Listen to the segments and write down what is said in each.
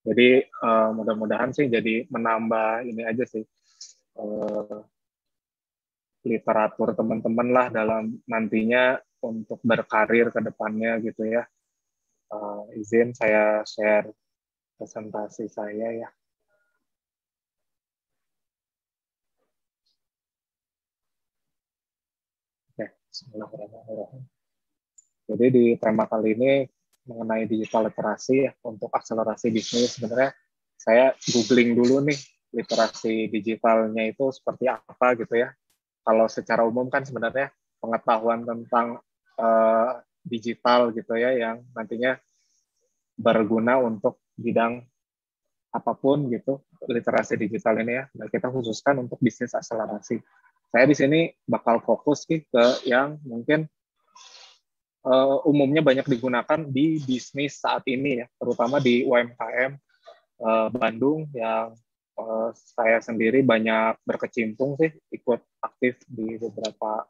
Jadi mudah-mudahan sih jadi menambah ini aja sih, literatur teman-teman lah dalam nantinya untuk berkarir ke depannya gitu ya. Izin saya share presentasi saya ya. Oke, bismillahirrahmanirrahim. Jadi di tema kali ini mengenai digital literasi ya, untuk akselerasi bisnis. Sebenarnya saya googling dulu nih literasi digitalnya itu seperti apa gitu ya. Kalau secara umum kan sebenarnya pengetahuan tentang digital gitu ya yang nantinya berguna untuk bidang apapun gitu, literasi digital ini ya. Nah, kita khususkan untuk bisnis akselerasi. Saya di sini bakal fokus ke yang mungkin umumnya banyak digunakan di bisnis saat ini ya, terutama di UMKM Bandung yang saya sendiri banyak berkecimpung sih, ikut aktif di beberapa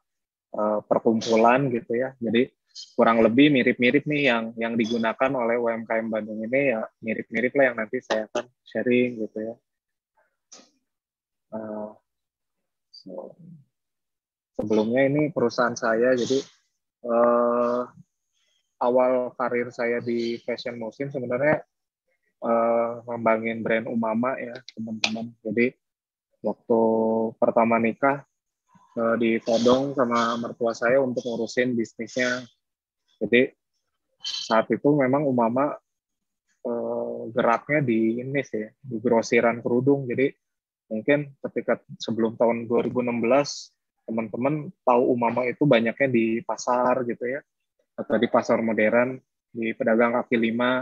perkumpulan gitu ya. Jadi kurang lebih mirip-mirip nih yang digunakan oleh UMKM Bandung ini ya, mirip-mirip lah yang nanti saya akan sharing gitu ya. Sebelumnya ini perusahaan saya, jadi awal karir saya di fashion musim sebenarnya ngembangin brand Umama ya teman-teman. Jadi waktu pertama nikah ditodong sama mertua saya untuk ngurusin bisnisnya. Jadi saat itu memang Umama geraknya di ini sih, di grosiran kerudung. Jadi mungkin ketika sebelum tahun 2016 teman-teman tahu Umama itu banyaknya di pasar gitu ya, atau di pasar modern, di pedagang kaki lima.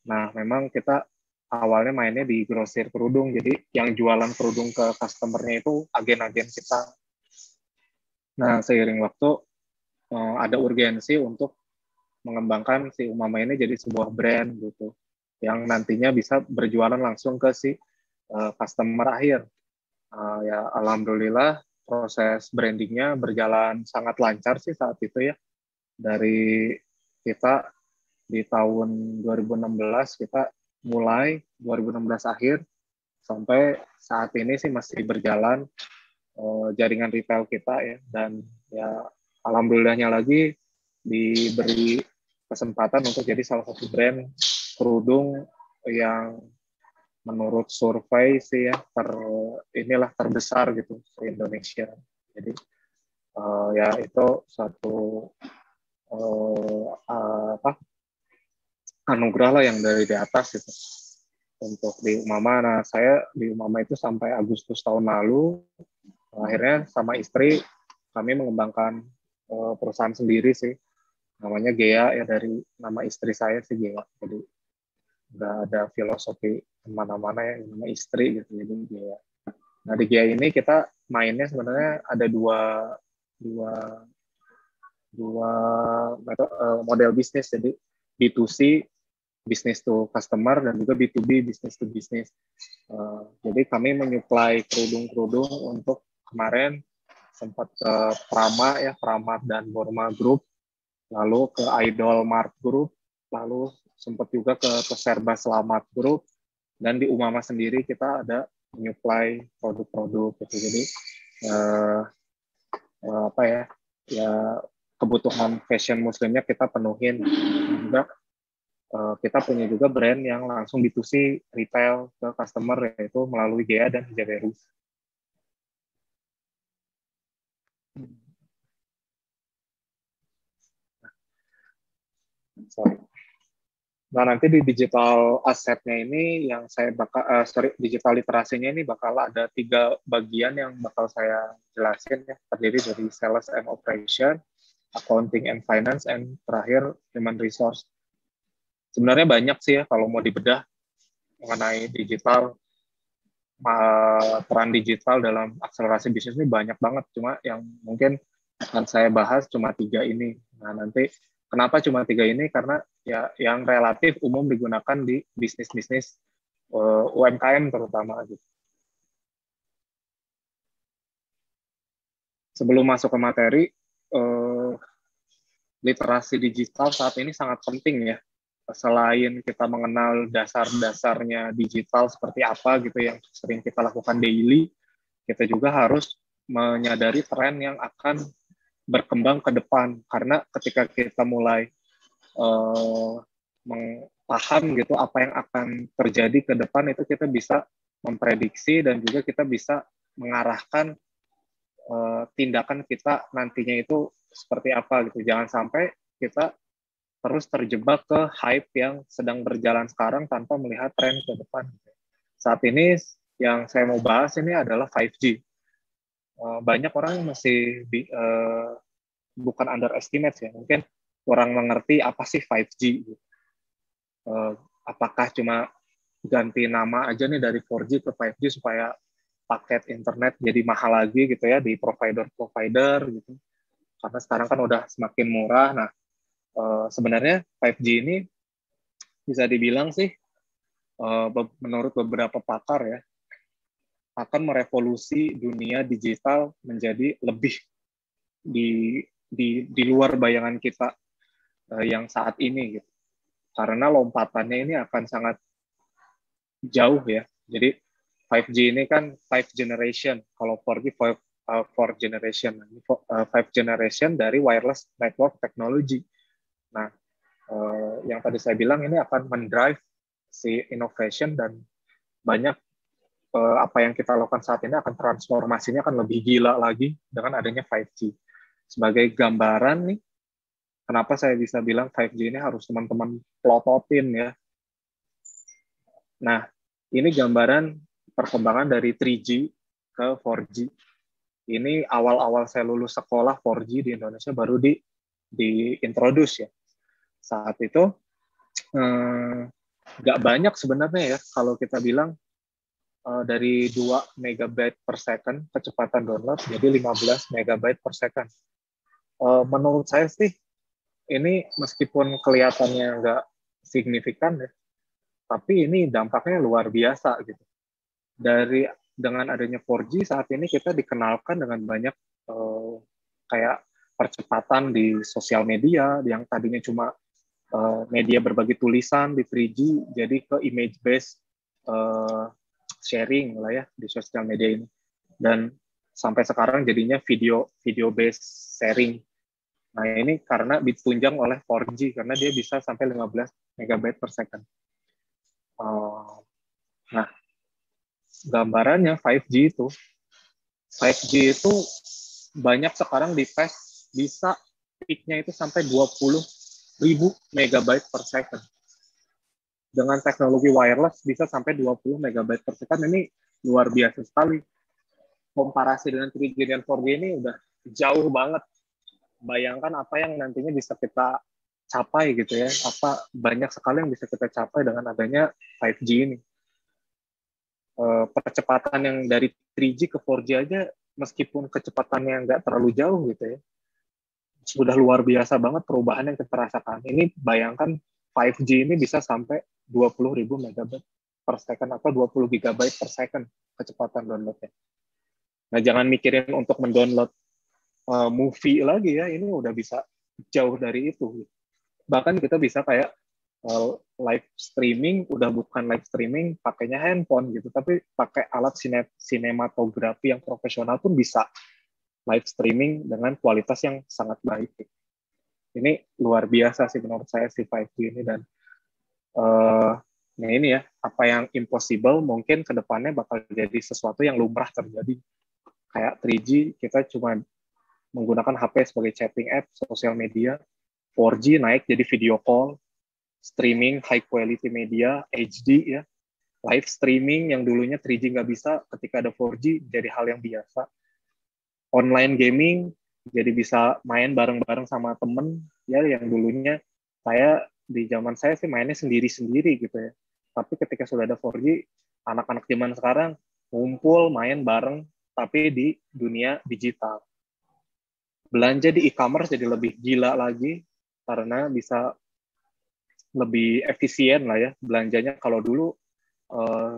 Nah, memang kita awalnya mainnya di grosir kerudung, jadi yang jualan kerudung ke customer-nya itu agen-agen kita. Nah, seiring waktu ada urgensi untuk mengembangkan si Umama ini jadi sebuah brand gitu, yang nantinya bisa berjualan langsung ke si customer akhir. Ya, alhamdulillah proses brandingnya berjalan sangat lancar sih saat itu ya. Dari kita di tahun 2016 kita mulai 2016 akhir sampai saat ini sih masih berjalan jaringan retail kita ya, dan ya alhamdulillahnya lagi diberi kesempatan untuk jadi salah satu brand kerudung yang menurut survei sih ya inilah terbesar gitu di Indonesia. Jadi ya itu satu apa anugerah lah yang dari di atas gitu untuk di Umama. Nah, saya di Umama itu sampai Agustus tahun lalu. Akhirnya sama istri kami mengembangkan perusahaan sendiri sih. Namanya Gea ya, dari nama istri saya sih Gea. Jadi nggak ada filosofi kemana-mana ya, nama istri gitu. Jadi Gea. Nah di Gea ini kita mainnya sebenarnya ada dua dua model bisnis. Jadi B2C, business to customer, dan juga B2B, business to business. Jadi kami menyuplai kerudung-kerudung untuk kemarin sempat ke Prama ya, Prama dan Borma Group, lalu ke Idol Mart Group, lalu sempat juga ke Serba Selamat Group, dan di Umama sendiri kita ada menyuplai produk-produk gitu. Jadi apa ya, ya kebutuhan fashion muslimnya kita penuhin. Juga kita punya juga brand yang langsung B2C retail ke customer, yaitu melalui Gea dan Hijaberus. Sorry. Nah, nanti di digital assetnya ini yang saya bakal, digital literasinya ini bakal ada 3 bagian yang bakal saya jelasin ya, terdiri dari sales and operation, accounting and finance, and terakhir human resource. Sebenarnya banyak sih ya kalau mau dibedah mengenai digital, peran digital dalam akselerasi bisnis ini banyak banget, cuma yang mungkin akan saya bahas cuma 3 ini. Nah, nanti kenapa cuma 3 ini? Karena ya yang relatif umum digunakan di bisnis-bisnis UMKM terutama gitu. Sebelum masuk ke materi, literasi digital saat ini sangat penting ya selain kita mengenal dasar-dasarnya digital seperti apa gitu yang sering kita lakukan daily, kita juga harus menyadari tren yang akan berkembang ke depan. Karena ketika kita mulai paham gitu apa yang akan terjadi ke depan, itu kita bisa memprediksi dan juga kita bisa mengarahkan tindakan kita nantinya itu seperti apa gitu. Jangan sampai kita terus terjebak ke hype yang sedang berjalan sekarang tanpa melihat tren ke depan. Saat ini yang saya mau bahas ini adalah 5G. Banyak orang yang masih bukan underestimate ya, mungkin kurang mengerti apa sih 5G. Apakah cuma ganti nama aja nih dari 4G ke 5G supaya paket internet jadi mahal lagi gitu ya di provider-provider gitu. Karena sekarang kan udah semakin murah. Nah, sebenarnya 5G ini bisa dibilang sih menurut beberapa pakar ya akan merevolusi dunia digital menjadi lebih di luar bayangan kita yang saat ini gitu. Karena lompatannya ini akan sangat jauh ya. Jadi 5G ini kan 5 generation, kalau 4G 4 generation. 5 generation dari wireless network technology. Nah, yang tadi saya bilang ini akan mendrive si innovation dan banyak apa yang kita lakukan saat ini akan transformasinya akan lebih gila lagi dengan adanya 5G. Sebagai gambaran nih, kenapa saya bisa bilang 5G ini harus teman-teman plototin ya. Nah, ini gambaran perkembangan dari 3G ke 4G. Ini awal-awal saya lulus sekolah 4G di Indonesia baru diintroduce ya. Saat itu nggak banyak sebenarnya ya kalau kita bilang dari 2 megabyte per second kecepatan download jadi 15 megabyte per second. Menurut saya sih ini meskipun kelihatannya nggak signifikan ya, tapi ini dampaknya luar biasa gitu. Dengan adanya 4G saat ini kita dikenalkan dengan banyak kayak percepatan di sosial media yang tadinya cuma media berbagi tulisan di 3G jadi ke image based sharing lah ya di sosial media ini, dan sampai sekarang jadinya video based sharing. Nah ini karena ditunjang oleh 4G karena dia bisa sampai 15 megabyte per second. Nah gambarannya 5G itu banyak sekarang di tes bisa peak-nya itu sampai 20.000 megabyte per second. Dengan teknologi wireless bisa sampai 20 megabyte per second. Ini luar biasa sekali. Komparasi dengan 3G dan 4G ini udah jauh banget. Bayangkan apa yang nantinya bisa kita capai gitu ya. Apa banyak sekali yang bisa kita capai dengan adanya 5G ini. Percepatan yang dari 3G ke 4G aja meskipun kecepatannya nggak terlalu jauh gitu ya, sudah luar biasa banget perubahan yang kita rasakan. Ini bayangkan 5G ini bisa sampai 20.000 megabyte per second atau 20 gigabyte per second kecepatan downloadnya. Nah, jangan mikirin untuk mendownload movie lagi ya, ini udah bisa jauh dari itu. Bahkan kita bisa kayak live streaming, udah bukan live streaming pakainya handphone gitu, tapi pakai alat sinematografi yang profesional pun bisa live streaming dengan kualitas yang sangat baik. Ini luar biasa sih menurut saya si 5G ini, dan nah ini ya, apa yang impossible mungkin ke depannya bakal jadi sesuatu yang lumrah terjadi. Kayak 3G kita cuma menggunakan HP sebagai chatting app, sosial media. 4G naik jadi video call, streaming high quality media, HD ya. Live streaming yang dulunya 3G nggak bisa, ketika ada 4G jadi hal yang biasa. Online gaming jadi bisa main bareng-bareng sama temen ya, yang dulunya di zaman saya sih mainnya sendiri-sendiri gitu ya. Tapi ketika sudah ada 4G, anak-anak zaman sekarang ngumpul main bareng tapi di dunia digital. Belanja di e-commerce jadi lebih gila lagi karena bisa lebih efisien lah ya belanjanya. Kalau dulu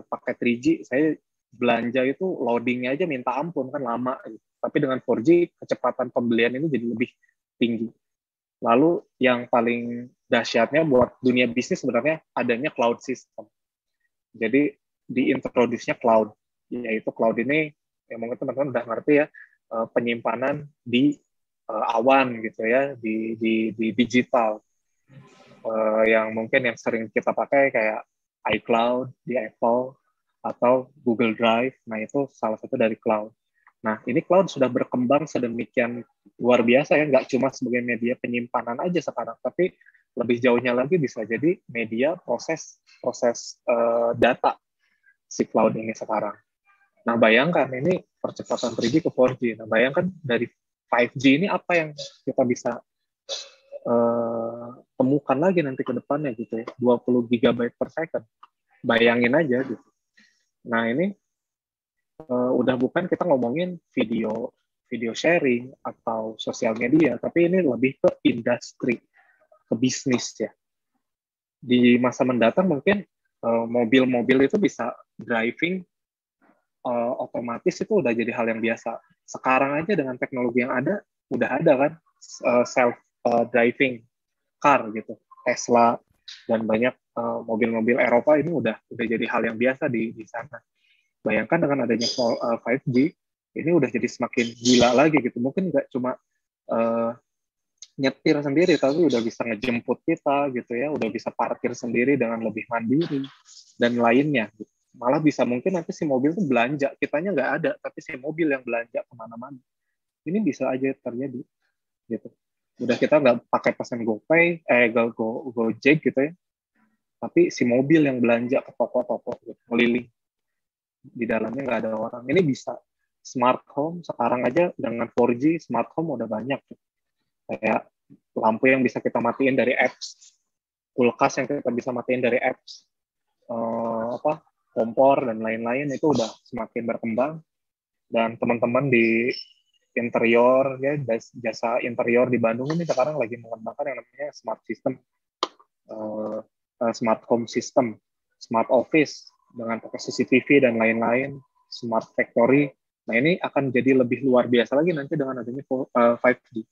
pakai 3G saya belanja itu loadingnya aja minta ampun kan lama gitu. Tapi dengan 4G kecepatan pembelian ini jadi lebih tinggi. Lalu yang paling dahsyatnya buat dunia bisnis sebenarnya adanya cloud system. Jadi diintroduce-nya cloud, yaitu cloud ini yang mungkin teman-teman udah ngerti ya, penyimpanan di awan gitu ya, di digital, yang mungkin yang sering kita pakai kayak iCloud di Apple atau Google Drive. Nah, itu salah satu dari cloud. Nah, ini cloud sudah berkembang sedemikian luar biasa ya, nggak cuma sebagai media penyimpanan aja sekarang, tapi lebih jauhnya lagi bisa jadi media proses data si cloud ini sekarang. Nah, bayangkan ini percepatan 3G ke 4G. Nah, bayangkan dari 5G ini apa yang kita bisa temukan lagi nanti ke depannya gitu ya, 20 GB per second. Bayangin aja gitu. Nah, ini udah bukan kita ngomongin video sharing atau sosial media, tapi ini lebih ke industri, ke bisnis ya. Di masa mendatang mungkin mobil-mobil itu bisa driving otomatis, itu udah jadi hal yang biasa. Sekarang aja dengan teknologi yang ada, udah ada kan self driving car gitu, Tesla dan banyak mobil-mobil Eropa ini udah jadi hal yang biasa di sana. Bayangkan dengan adanya 5G, ini udah jadi semakin gila lagi gitu. Mungkin nggak cuma nyetir sendiri, tapi udah bisa ngejemput kita gitu ya, udah bisa parkir sendiri dengan lebih mandiri dan lainnya. Gitu. Malah bisa mungkin nanti si mobil tuh belanja, kitanya nggak ada, tapi si mobil yang belanja kemana-mana. Ini bisa aja terjadi gitu. Udah kita nggak pakai pesan GoPay, Gojek gitu ya, tapi si mobil yang belanja ke toko-toko gitu, keliling. Di dalamnya nggak ada orang. Ini bisa. Smart home sekarang aja dengan 4G, smart home udah banyak. Kayak lampu yang bisa kita matiin dari apps, kulkas yang kita bisa matiin dari apps, kompor dan lain-lain, itu udah semakin berkembang. Dan teman-teman di interior ya, jasa interior di Bandung ini sekarang lagi mengembangkan yang namanya smart system, smart home system, smart office dengan pakai CCTV dan lain-lain, smart factory. Nah, ini akan jadi lebih luar biasa lagi nanti dengan adanya 5G.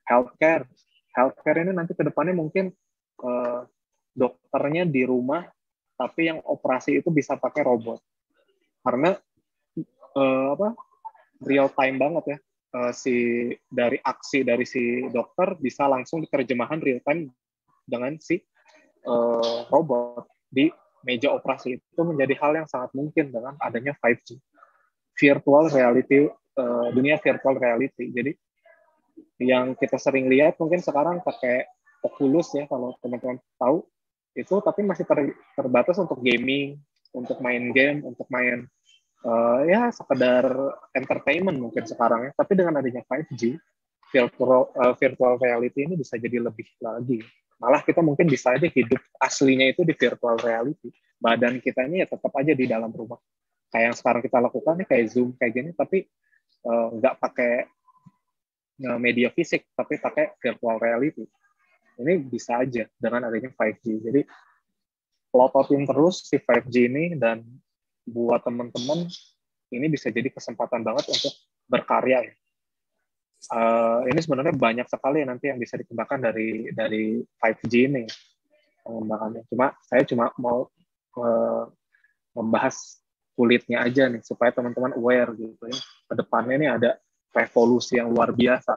Healthcare ini nanti ke depannya mungkin dokternya di rumah, tapi yang operasi itu bisa pakai robot. Karena real time banget ya. Dari aksi dari si dokter bisa langsung diterjemahan real time dengan si robot di meja operasi. Itu menjadi hal yang sangat mungkin dengan adanya 5G. Virtual reality, dunia virtual reality. Jadi yang kita sering lihat mungkin sekarang pakai Oculus ya, kalau teman-teman tahu itu, tapi masih terbatas untuk gaming, untuk main game, untuk main ya sekedar entertainment mungkin sekarang ya. Tapi dengan adanya 5G, virtual reality ini bisa jadi lebih lagi. Malah kita mungkin bisa aja hidup aslinya itu di virtual reality. Badan kita ini ya tetap aja di dalam rumah. Kayak yang sekarang kita lakukan nih, kayak Zoom kayak gini, tapi nggak pakai media fisik, tapi pakai virtual reality. Ini bisa aja dengan adanya 5G. Jadi plototin terus si 5G ini, dan buat teman-teman ini bisa jadi kesempatan banget untuk berkarya. Ini sebenarnya banyak sekali nanti yang bisa dikembangkan dari 5G ini pengembangannya. Saya cuma mau membahas kulitnya aja nih supaya teman-teman aware gitu ya. Kedepannya ini ada revolusi yang luar biasa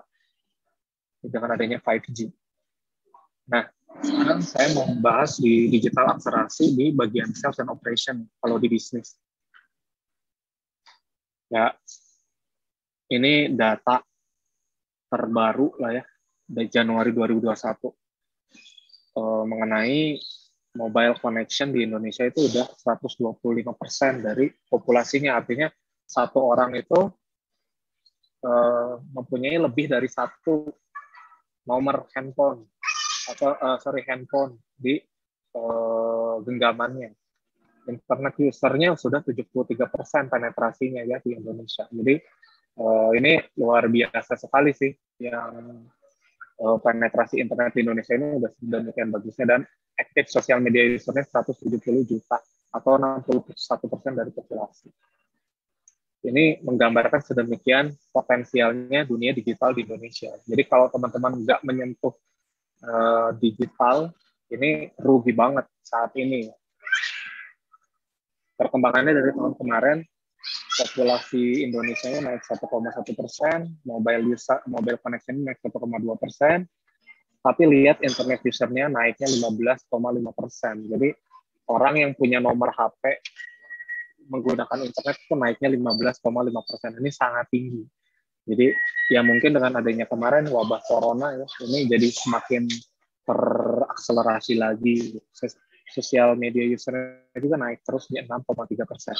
dengan adanya 5G. Nah, sekarang saya mau membahas di digital akselerasi di bagian sales and operation kalau di bisnis. Ya, ini data terbaru lah ya, dari Januari 2021 mengenai mobile connection di Indonesia itu udah 125% dari populasinya. Artinya satu orang itu mempunyai lebih dari satu nomor handphone atau handphone di genggamannya. Internet usernya sudah 73% penetrasinya ya di Indonesia. Jadi ini luar biasa sekali sih yang penetrasi internet di Indonesia ini udah sedemikian bagusnya, dan aktif sosial media usernya 170 juta atau 61% dari populasi. Ini menggambarkan sedemikian potensialnya dunia digital di Indonesia. Jadi kalau teman-teman nggak menyentuh digital ini rugi banget saat ini. Perkembangannya dari tahun kemarin, populasi Indonesia naik 1,1%, mobile connection naik 1,2%, tapi lihat internet usernya naiknya 15,5%. Jadi orang yang punya nomor HP menggunakan internet itu naiknya 15,5%. Ini sangat tinggi. Jadi ya mungkin dengan adanya kemarin wabah corona ya, ini jadi semakin terakselerasi lagi. Sosial media usernya juga naik terus di 6,3%.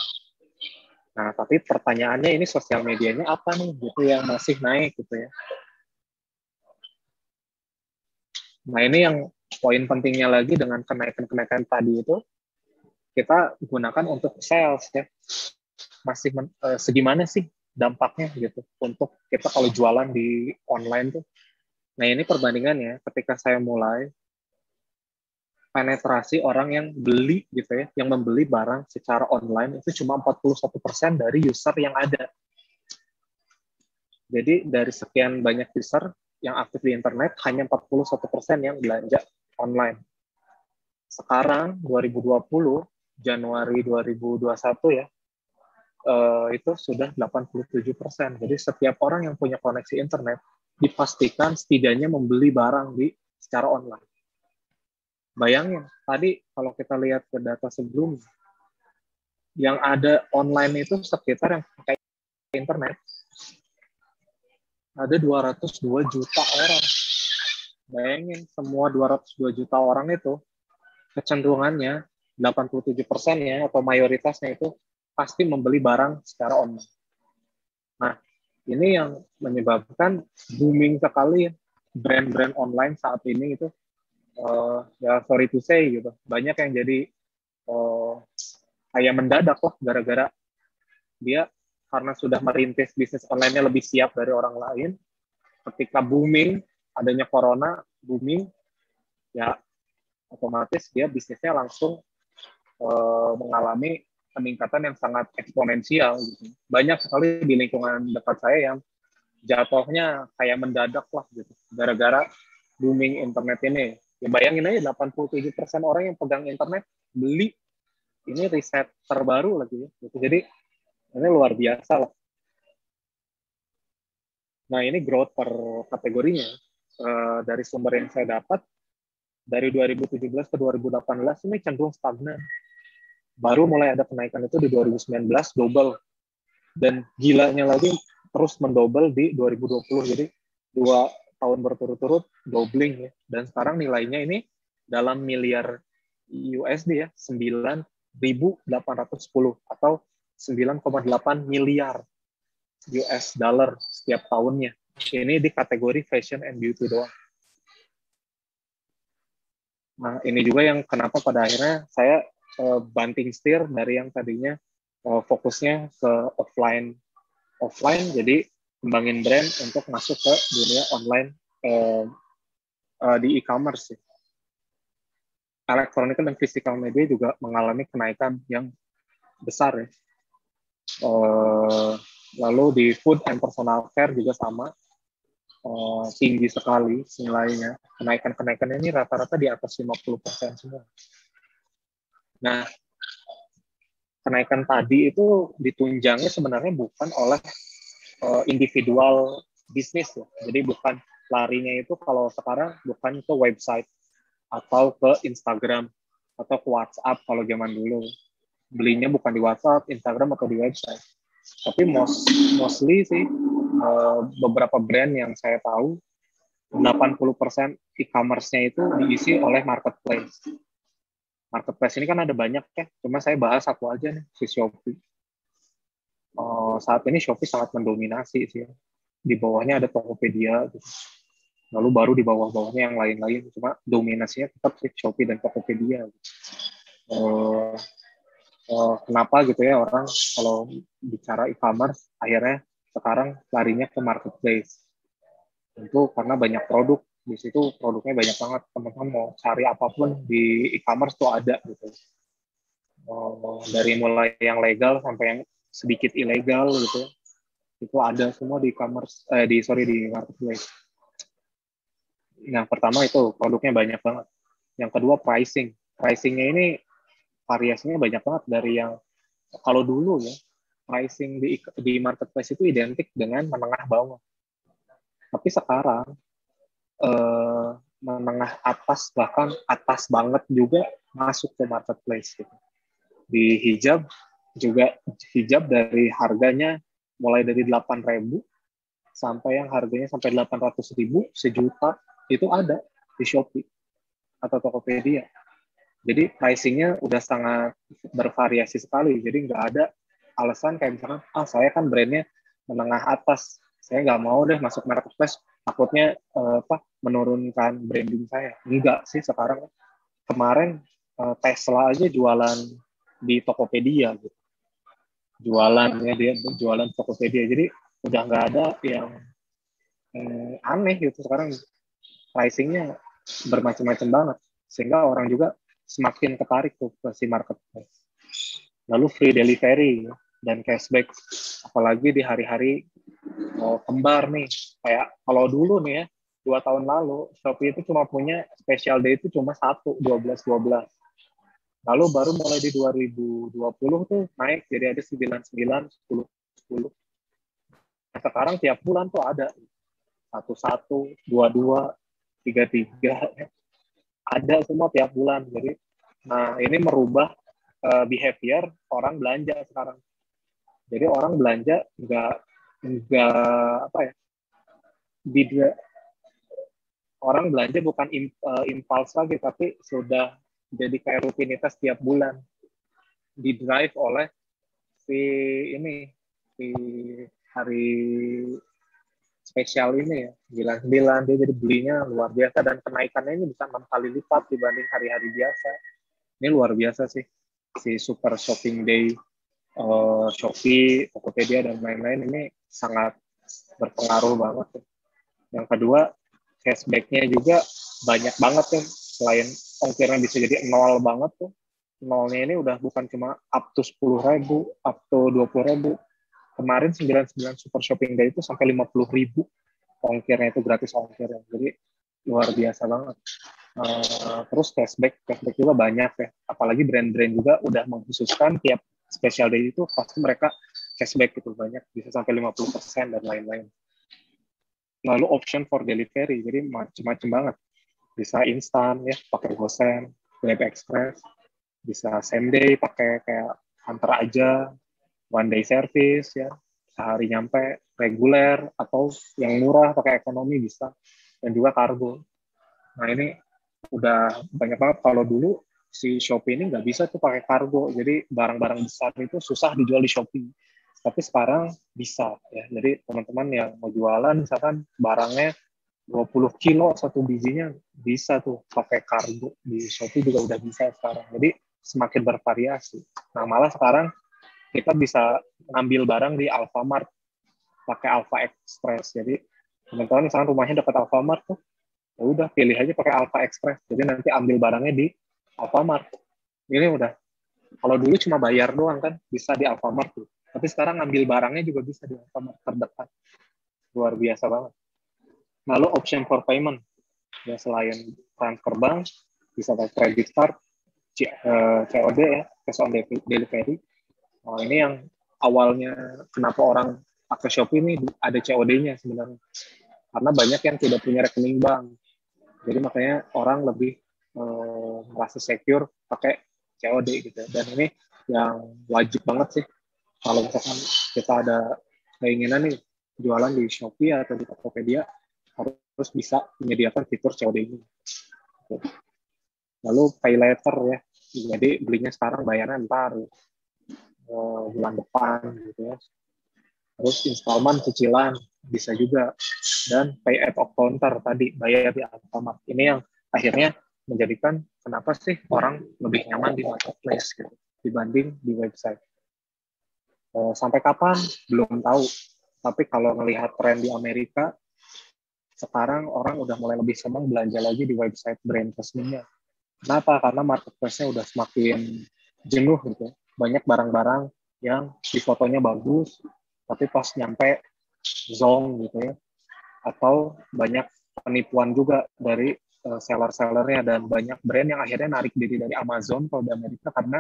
Nah, tapi pertanyaannya ini sosial medianya apa nih gitu yang masih naik gitu ya. Nah, ini yang poin pentingnya lagi dengan kenaikan-kenaikan tadi itu, kita gunakan untuk sales ya. Masih segimana sih dampaknya gitu untuk kita kalau jualan di online tuh. Nah, ini perbandingannya ketika saya mulai, penetrasi orang yang beli gitu ya, yang membeli barang secara online itu cuma 41% dari user yang ada. Jadi dari sekian banyak user yang aktif di internet, hanya 41% yang belanja online. Sekarang 2020, Januari 2021 ya, itu sudah 87%. Jadi setiap orang yang punya koneksi internet dipastikan setidaknya membeli barang secara online. Bayangin, tadi kalau kita lihat ke data sebelumnya, yang ada online itu sekitar yang pakai internet, ada 202 juta orang. Bayangin, semua 202 juta orang itu, kecenderungannya 87%-nya atau mayoritasnya itu pasti membeli barang secara online. Nah, ini yang menyebabkan booming sekali brand-brand online saat ini itu, ya sorry to say gitu, banyak yang jadi kayak mendadak lah gara-gara dia karena sudah merintis bisnis online-nya lebih siap dari orang lain. Ketika booming, adanya corona, booming, ya otomatis dia bisnisnya langsung mengalami peningkatan yang sangat eksponensial. Gitu. Banyak sekali di lingkungan dekat saya yang jatuhnya kayak mendadak lah gitu, gara-gara booming internet ini. Ya bayangin aja 87% orang yang pegang internet beli, ini riset terbaru lagi ya. Gitu. Jadi ini luar biasa lah. Nah ini growth per kategorinya dari sumber yang saya dapat dari 2017 ke 2018 ini cenderung stagnan. Baru mulai ada kenaikan itu di 2019 double, dan gilanya lagi terus mendouble di 2020. Jadi 2 tahun berturut-turut doubling ya. Dan sekarang nilainya ini dalam miliar USD ya, 9.810 atau 9,8 miliar US dollar setiap tahunnya. Ini di kategori fashion and beauty doang. Nah, ini juga yang kenapa pada akhirnya saya banting setir dari yang tadinya fokusnya ke offline, jadi kembangin brand untuk masuk ke dunia online di e-commerce. Elektronik dan physical media juga mengalami kenaikan yang besar ya. Lalu di food and personal care juga sama, tinggi sekali nilainya. Kenaikan ini rata-rata di atas 50% semua. Nah, kenaikan tadi itu ditunjangnya sebenarnya bukan oleh individual bisnis ya. Jadi bukan larinya itu kalau sekarang bukan ke website atau ke Instagram atau ke WhatsApp kalau zaman dulu. Belinya bukan di WhatsApp, Instagram atau di website. Tapi mostly sih beberapa brand yang saya tahu 80% e-commerce-nya itu diisi oleh marketplace. Marketplace ini kan ada banyak ya, cuma saya bahas satu aja nih, si Shopee. Saat ini Shopee sangat mendominasi sih. Di bawahnya ada Tokopedia, gitu. Lalu baru di bawah-bawahnya yang lain-lain. Cuma dominasinya tetap sih Shopee dan Tokopedia. Gitu. Kenapa gitu ya orang kalau bicara e-commerce akhirnya sekarang larinya ke marketplace. Tentu karena banyak produk, di situ produknya banyak banget, teman-teman mau cari apapun di e-commerce tuh ada gitu. Dari mulai yang legal sampai yang sedikit ilegal gitu, itu ada semua di e-commerce, di marketplace. Yang pertama itu produknya banyak banget. Yang kedua pricing. Pricingnya ini variasinya banyak banget dari yang kalau dulu ya pricing di marketplace itu identik dengan menengah bawah. Tapi sekarang eh, menengah atas bahkan atas banget juga masuk ke marketplace gitu. Di hijab juga hijab dari harganya mulai dari 8.000 sampai yang harganya sampai 800.000 sejuta itu ada di Shopee atau Tokopedia. Jadi pricingnya udah sangat bervariasi sekali. Jadi nggak ada alasan kayak misalkan, saya kan brandnya menengah atas, saya nggak mau deh masuk marketplace, takutnya menurunkan branding saya. Enggak sih sekarang. Kemarin Tesla aja jualan di Tokopedia gitu. Jualannya dia jualan Tokopedia. Jadi udah nggak ada yang aneh gitu sekarang. Pricingnya bermacam-macam banget. Sehingga orang juga semakin tertarik tuh ke si marketplace. Lalu free delivery dan cashback, apalagi di hari-hari kembar nih. Kayak kalau dulu nih ya, 2 tahun lalu, Shopee itu cuma punya special day itu cuma 12-12. Lalu baru mulai di 2020 tuh naik jadi ada 99, 10. Nah, sekarang tiap bulan tuh ada 11, 22, 33. Ada semua tiap bulan. Jadi, nah ini merubah behavior orang belanja sekarang. Jadi orang belanja nggak apa ya, orang belanja bukan impuls lagi, tapi sudah jadi kayak rutinitas tiap bulan, di drive oleh si ini si hari spesial ini ya, 99 dia jadi belinya luar biasa dan kenaikannya ini bisa 6 kali lipat dibanding hari-hari biasa. Ini luar biasa sih si Super Shopping Day Shopee, Tokopedia dan lain-lain ini sangat berpengaruh banget. Yang kedua, cashback-nya juga banyak banget tuh. Selain ongkirnya bisa jadi nol banget tuh. Nolnya ini udah bukan cuma up to 10.000, up to 20.000. Kemarin 99 Super Shopping Day itu sampai 50.000. Ongkirnya itu gratis ongkirnya. Jadi luar biasa banget. Terus cashback juga banyak ya. Apalagi brand-brand juga udah mengkhususkan tiap special day itu pasti mereka cashback gitu banyak, bisa sampai 50% dan lain-lain. Lalu option for delivery, jadi macam-macam banget. Bisa instan ya, pakai GoSend, Grab Express, bisa same day pakai kayak antar aja, one day service ya, sehari nyampe, reguler atau yang murah pakai ekonomi bisa, dan juga kargo. Nah ini udah banyak banget. Kalau dulu si Shopee ini nggak bisa tuh pakai kargo, jadi barang-barang besar itu susah dijual di Shopee. Tapi sekarang bisa ya. Jadi teman-teman yang mau jualan misalkan barangnya 20 kilo satu bijinya bisa tuh pakai kargo di Shopee juga udah bisa sekarang. Jadi semakin bervariasi. Nah malah sekarang kita bisa ngambil barang di Alfamart pakai Alfa Express. Jadi teman-teman misalkan rumahnya dekat Alfamart tuh, ya udah pilih aja pakai Alfa Express. Jadi nanti ambil barangnya di Alfamart. Ini udah. Kalau dulu cuma bayar doang kan bisa di Alfamart tuh. Tapi sekarang ngambil barangnya juga bisa di Alfamart terdekat. Luar biasa banget. Lalu option for payment. Ya selain transfer bank, bisa pakai credit card, COD ya, cash on delivery. Oh, ini yang awalnya kenapa orang pakai Shopee ini ada COD-nya sebenarnya. Karena banyak yang tidak punya rekening bank. Jadi makanya orang lebih merasa secure pakai COD gitu. Dan ini yang wajib banget sih. Kalau misalkan kita ada keinginan nih jualan di Shopee atau di Tokopedia, harus bisa menyediakan fitur COD ini. Lalu pay later ya. Jadi belinya sekarang bayarnya ntar bulan depan gitu ya. Terus installment cicilan bisa juga, dan pay at counter tadi bayar di Alfamart. Ini yang akhirnya menjadikan kenapa sih orang lebih nyaman di marketplace gitu dibanding di website. Sampai kapan belum tahu, tapi kalau melihat tren di Amerika sekarang orang udah mulai lebih senang belanja lagi di website brand resminya. Kenapa? Karena marketplace-nya udah semakin jenuh gitu. Banyak barang-barang yang di fotonya bagus, tapi pas nyampe zong gitu ya, atau banyak penipuan juga dari seller-sellernya, dan banyak brand yang akhirnya narik diri dari Amazon kalau di Amerika karena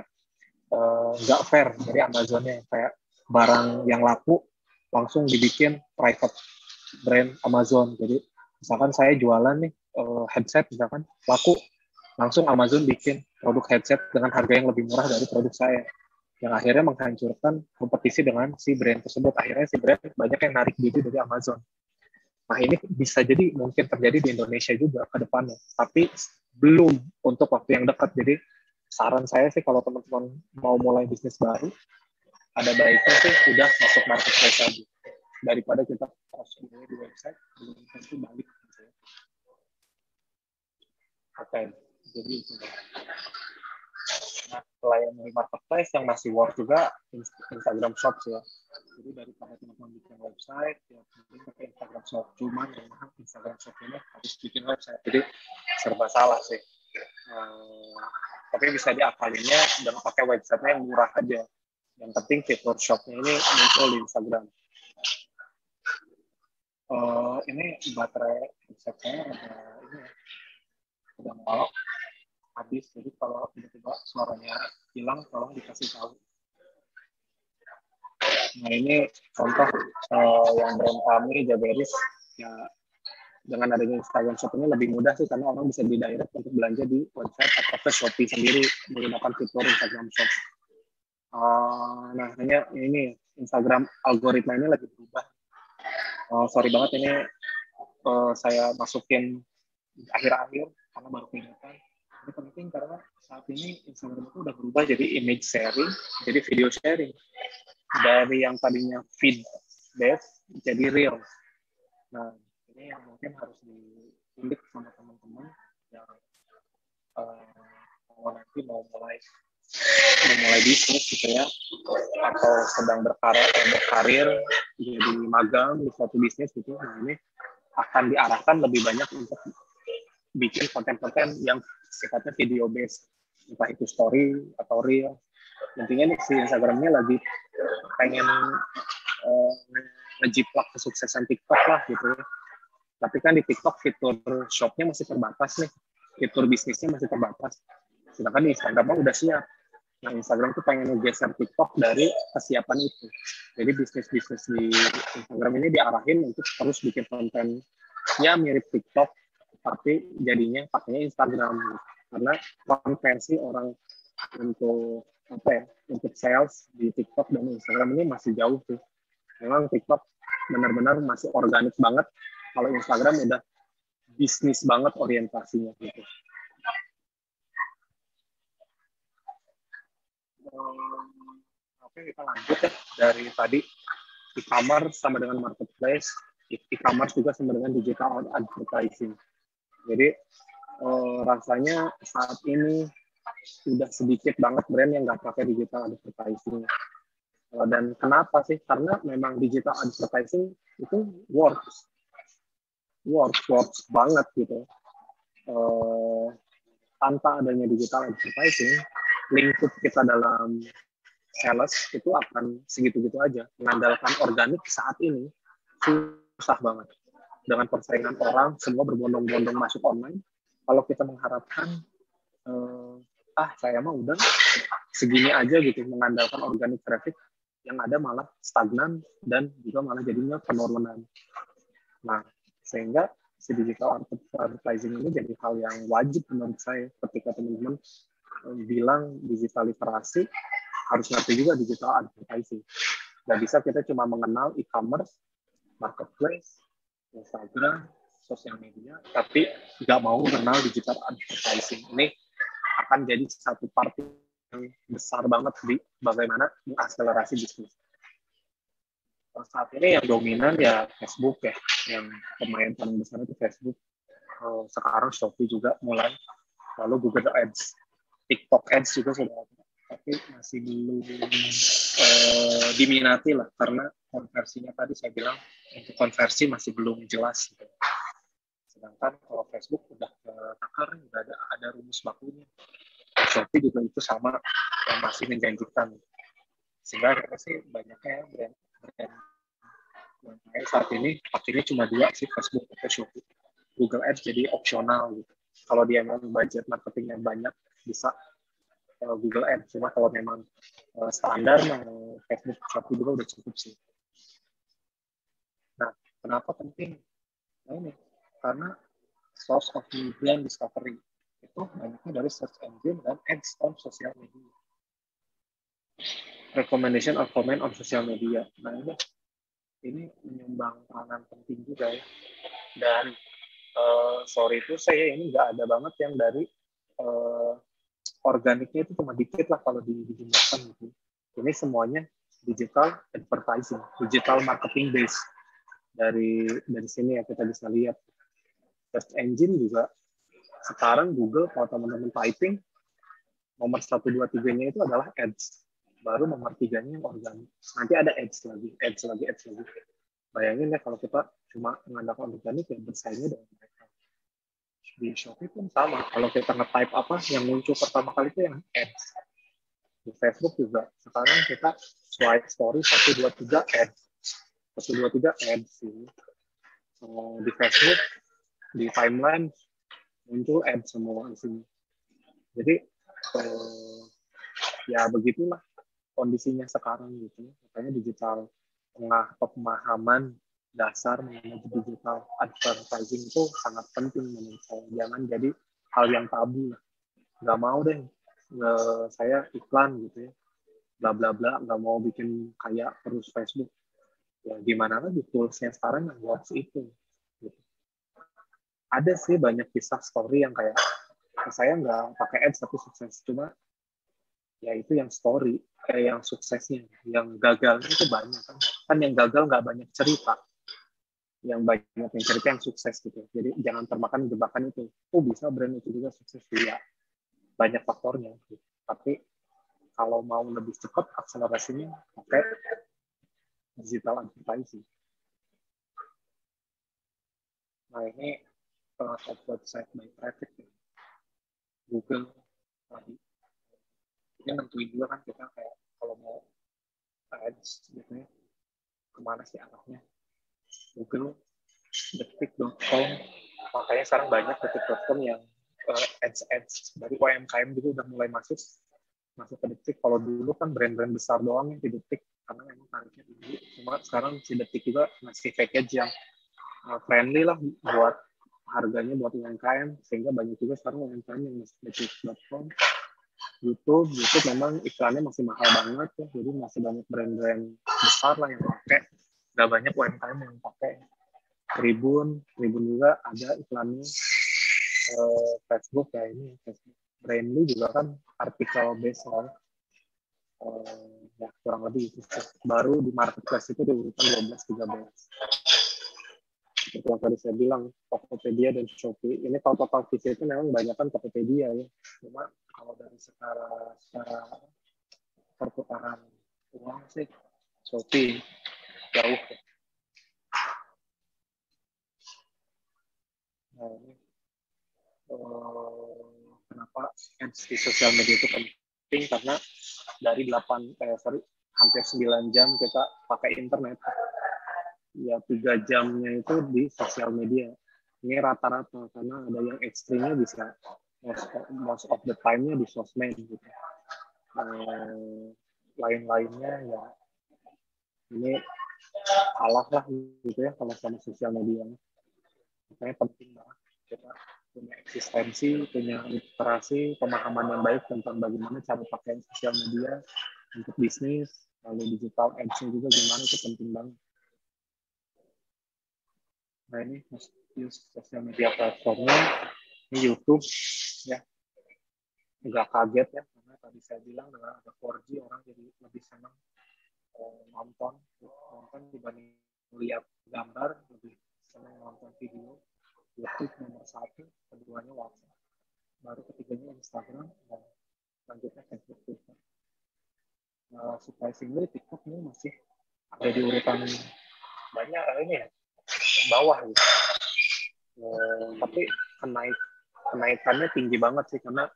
nggak fair dari Amazonnya, kayak barang yang laku langsung dibikin private brand Amazon. Jadi misalkan saya jualan nih headset misalkan laku, langsung Amazon bikin produk headset dengan harga yang lebih murah dari produk saya, yang akhirnya menghancurkan kompetisi dengan si brand tersebut. Akhirnya si brand banyak yang narik diri dari Amazon. Nah, ini bisa jadi mungkin terjadi di Indonesia juga ke depannya, tapi belum untuk waktu yang dekat. Jadi saran saya sih kalau teman-teman mau mulai bisnis baru, ada baiknya sih udah masuk marketplace aja, daripada kita harus mulai di website belum tentu balik. Oke, jadi itu. Nah, selain di marketplace yang masih work juga Instagram Shop ya. Jadi daripada teman-teman bikin website, ya mungkin pakai Instagram Shop. Cuman memang Instagram Shop ini harus bikin website, jadi serba salah sih. Tapi bisa diakalinnya dan pakai websitenya yang murah aja. Yang penting fitur shopnya ini muncul di Instagram. Ini baterai headset saya udah mau habis, jadi kalau tiba-tiba suaranya hilang tolong dikasih tahu. Nah, ini contoh yang brand kami Jaberis ya. Dengan adanya Instagram Shop ini lebih mudah sih, karena orang bisa di-direct untuk belanja di website atau ke Shopee sendiri menggunakan fitur Instagram Shop. Nah, hanya ini Instagram algoritma ini lagi berubah. Sorry banget ini saya masukin akhir-akhir karena baru kelihatan. Ini penting karena saat ini Instagram itu udah berubah jadi image sharing, jadi video sharing. Dari yang tadinya feed based jadi real. Nah, ini yang mungkin harus diindik sama teman-teman yang nanti mau mulai bisnis gitu ya, atau sedang berkarir jadi magang di suatu bisnis gitu. Nah, ini akan diarahkan lebih banyak untuk bikin konten-konten yang sifatnya video based, entah itu story atau reel. Intinya nih si Instagramnya lagi pengen ngejiplak kesuksesan TikTok lah gitu ya. Tapi kan di TikTok fitur shopnya masih terbatas nih, fitur bisnisnya masih terbatas. Sedangkan di Instagram udah siap. Nah, Instagram tuh pengen ngegeser TikTok dari kesiapan itu. Jadi bisnis-bisnis di Instagram ini diarahin untuk terus bikin kontennya mirip TikTok, tapi jadinya pakainya Instagram. Karena konversi orang untuk untuk sales di TikTok dan Instagram ini masih jauh tuh. Memang TikTok benar-benar masih organik banget. Kalau Instagram udah bisnis banget orientasinya gitu. Oke, kita lanjut ya dari tadi e-commerce sama dengan marketplace, e-commerce juga sama dengan digital advertising. Jadi rasanya saat ini sudah sedikit banget brand yang nggak pakai digital advertising. Dan kenapa sih? Karena memang digital advertising itu works banget gitu. Tanpa adanya digital advertising, lingkup kita dalam sales itu akan segitu-gitu aja. Mengandalkan organik saat ini susah banget. Dengan persaingan orang, semua berbondong-bondong masuk online. Kalau kita mengharapkan, saya mah udah segini aja gitu, mengandalkan organic traffic, yang ada malah stagnan dan juga malah jadinya penurunan. Nah, sehingga si digital advertising ini jadi hal yang wajib menurut saya. Ketika teman-teman bilang digital literasi, harus ngerti juga digital advertising. Nggak bisa kita cuma mengenal e-commerce, marketplace, Instagram, sosial media, tapi nggak mau mengenal digital advertising. Ini akan jadi satu part yang besar banget di bagaimana mengakselerasi bisnis. Saat ini yang dominan ya Facebook ya, yang pemain paling besar itu Facebook. Sekarang Shopee juga mulai, lalu Google Ads, TikTok Ads juga sudah ada, tapi masih belum diminati lah, karena konversinya tadi saya bilang untuk konversi masih belum jelas gitu. Sedangkan kalau Facebook udah takar, udah ada rumus bakunya. Shopee juga itu sama, yang masih menjanjikan. Sehingga kita sih banyaknya brand saat ini pakainya cuma dua sih, Facebook atau Shopee. Google Ads jadi opsional gitu. Kalau dia memang budget marketingnya banyak, bisa Google Ads. Cuma kalau memang standar, Facebook, Shopee juga udah cukup sih. Nah, kenapa penting? Nah ini, karena source of new brand discovery itu banyaknya dari search engine dan ads on social media. Recommendation or comment on social media. Nah ini menyumbang peranan penting juga ya. Dan sorry itu saya ini nggak ada banget yang dari organiknya itu cuma dikit lah kalau dijumlahkan gitu. Ini semuanya digital advertising, digital marketing base. Dari sini ya kita bisa lihat. Search engine juga sekarang Google kalau teman-teman typing nomor 1, 2, 3-nya itu adalah ads. Baru nomor 3-nya yang organik. Nanti ada ads lagi. Bayangin ya kalau kita cuma mengandalkan organik ya bersaingnya dengan mereka. Di Shopee pun sama. Kalau kita nge-type apa, yang muncul pertama kali itu yang ads. Di Facebook juga. Sekarang kita swipe story 1, 2, 3 ads. 1, 2, 3 ads. Di Facebook, di timeline, muncul ads semua di sini. Jadi, ya begitulah kondisinya sekarang gitu. Makanya digital pemahaman dasar mengenai digital advertising itu sangat penting menurut saya. Jangan jadi hal yang tabu lah. Nggak mau deh saya iklan gitu ya. Bla bla bla, nggak mau bikin kayak terus Facebook. Ya gimana lagi toolsnya sekarang yang works itu. Gitu. Ada sih banyak kisah story yang kayak saya nggak pakai ads tapi sukses. Cuma ya itu yang story, yang suksesnya, yang gagalnya itu banyak kan yang gagal nggak banyak cerita, yang banyak yang cerita yang sukses gitu. Jadi jangan termakan jebakan itu. Bisa brand itu juga sukses ya, banyak faktornya. Gitu. Tapi kalau mau lebih cepat akselerasinya pakai digital advertising. Nah ini top website by traffic ya. Google tadi. Ini nentuin juga kan kita kayak kalau mau ads gitu ya, kemana sih arahnya. Google, detik.com, makanya sekarang banyak detik.com yang ads dari UMKM juga udah mulai masuk ke detik. Kalau dulu kan brand-brand besar doang yang di detik karena memang tarifnya tinggi. Cuma sekarang si detik juga masih package yang friendly lah buat harganya buat UMKM, sehingga banyak juga sekarang UMKM yang masuk detik.com. YouTube memang iklannya masih mahal banget ya, jadi masih banyak brand-brand besar lah yang pakai. Gak banyak UMKM yang pakai. Tribun juga ada iklannya. Facebook ya ini Facebook. Brandly juga kan artikel based lah. Ya kurang lebih itu. Baru di marketplace itu di urutan 12-13. Seperti yang tadi saya bilang, Tokopedia dan Shopee. Ini total visit itu memang banyak kan Tokopedia ya. Cuma kalau dari secara perputaran uang sih Shopee jauh. Nah, ini kenapa ads di sosial media itu penting, karena dari hampir 9 jam kita pakai internet, ya 3 jamnya itu di sosial media. Ini rata-rata, karena ada yang ekstrimnya bisa most of the time-nya di sosmed gitu. Lain-lainnya ya ini kalah lah gitu ya kalau sama sosial media. Makanya penting banget kita punya eksistensi, punya literasi, pemahaman yang baik tentang bagaimana cara pakai sosial media untuk bisnis, lalu digital ads-nya juga gimana, itu penting banget. Nah ini use sosial media platformnya, ini YouTube ya, nggak kaget ya, karena tadi saya bilang dengan ada 4G orang jadi lebih senang nonton dibanding melihat gambar, lebih senang nonton video. YouTube nomor 1, keduanya WhatsApp, baru ketiganya Instagram, dan selanjutnya Facebook, Twitter. Surprisingly TikTok ini masih ada di urutan banyak ini ya, bawah gitu. Tapi kenaikannya tinggi banget sih, karena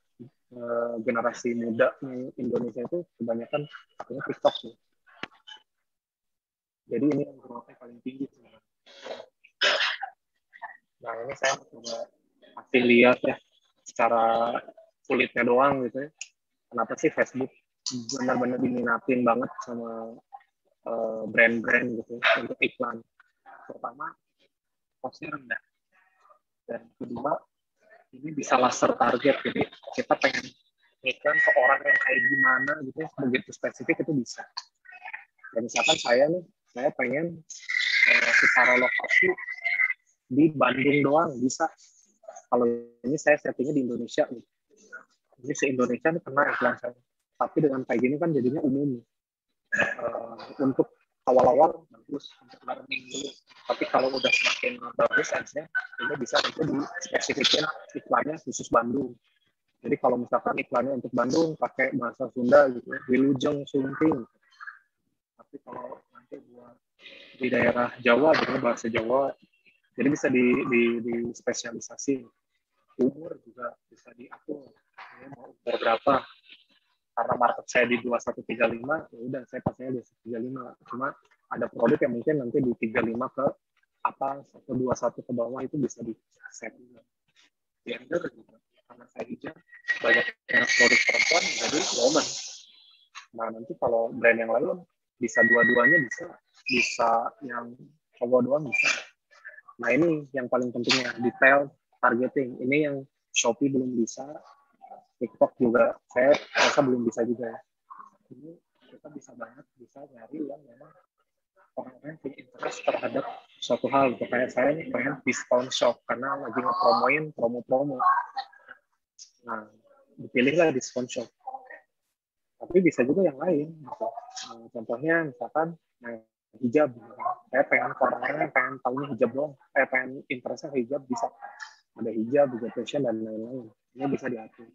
generasi muda Indonesia itu kebanyakan pakainya TikTok sih. Jadi ini yang growth-nya paling tinggi sebenarnya. Nah ini saya coba kasih lihat ya secara kulitnya doang gitu ya. Kenapa sih Facebook benar-benar diminatin banget sama brand-brand gitu ya, untuk iklan. Pertama, costnya rendah. Dan kedua, ini bisa laser target. Jadi kita pengen iklan ke orang yang kayak gimana gitu ya, begitu spesifik itu bisa. Dan misalkan saya nih, saya pengen secara lokasi di Bandung doang bisa. Kalau ini saya settingnya di Indonesia nih. Ini se-Indonesia nih kena iklan saya. Tapi dengan kayak gini kan jadinya umum. Untuk awal-awal bagus untuk learning dulu. Tapi kalau udah semakin bagus ads-nya, ini bisa nanti dispesifikin iklannya khusus Bandung. Jadi kalau misalkan iklannya untuk Bandung pakai bahasa Sunda gitu, Wilujeng Sunting. Tapi kalau nanti buat di daerah Jawa dengan bahasa Jawa, jadi bisa di spesialisasi. Umur juga bisa diatur. Ya, mau umur berapa? Karena market saya di 2135, ya udah saya pasangnya 2135. Cuma ada produk yang mungkin nanti di 35 ke atas atau 21 ke bawah itu bisa di set juga. Gender juga. Karena saya hijab banyak yang produk perempuan jadi woman. Nah nanti kalau brand yang lain bisa dua-duanya bisa, bisa yang cowok doang bisa. Nah ini yang paling pentingnya detail targeting. Ini yang Shopee belum bisa, TikTok juga saya rasa belum bisa juga ya. Ini kita bisa banget bisa nyari yang memang orang-orang punya interest terhadap suatu hal gitu. Kayak saya nih pengen diskon shop karena lagi ngepromoin promo-promo. Nah dipilihlah diskon shop. Tapi bisa juga yang lain gitu. Nah, contohnya misalkan hijab gitu. Saya pengen ke orang-orang yang pengen tahunya hijab doang, pengen interestnya hijab bisa ada hijab, hijab fashion dan lain-lain. Ini bisa diatur.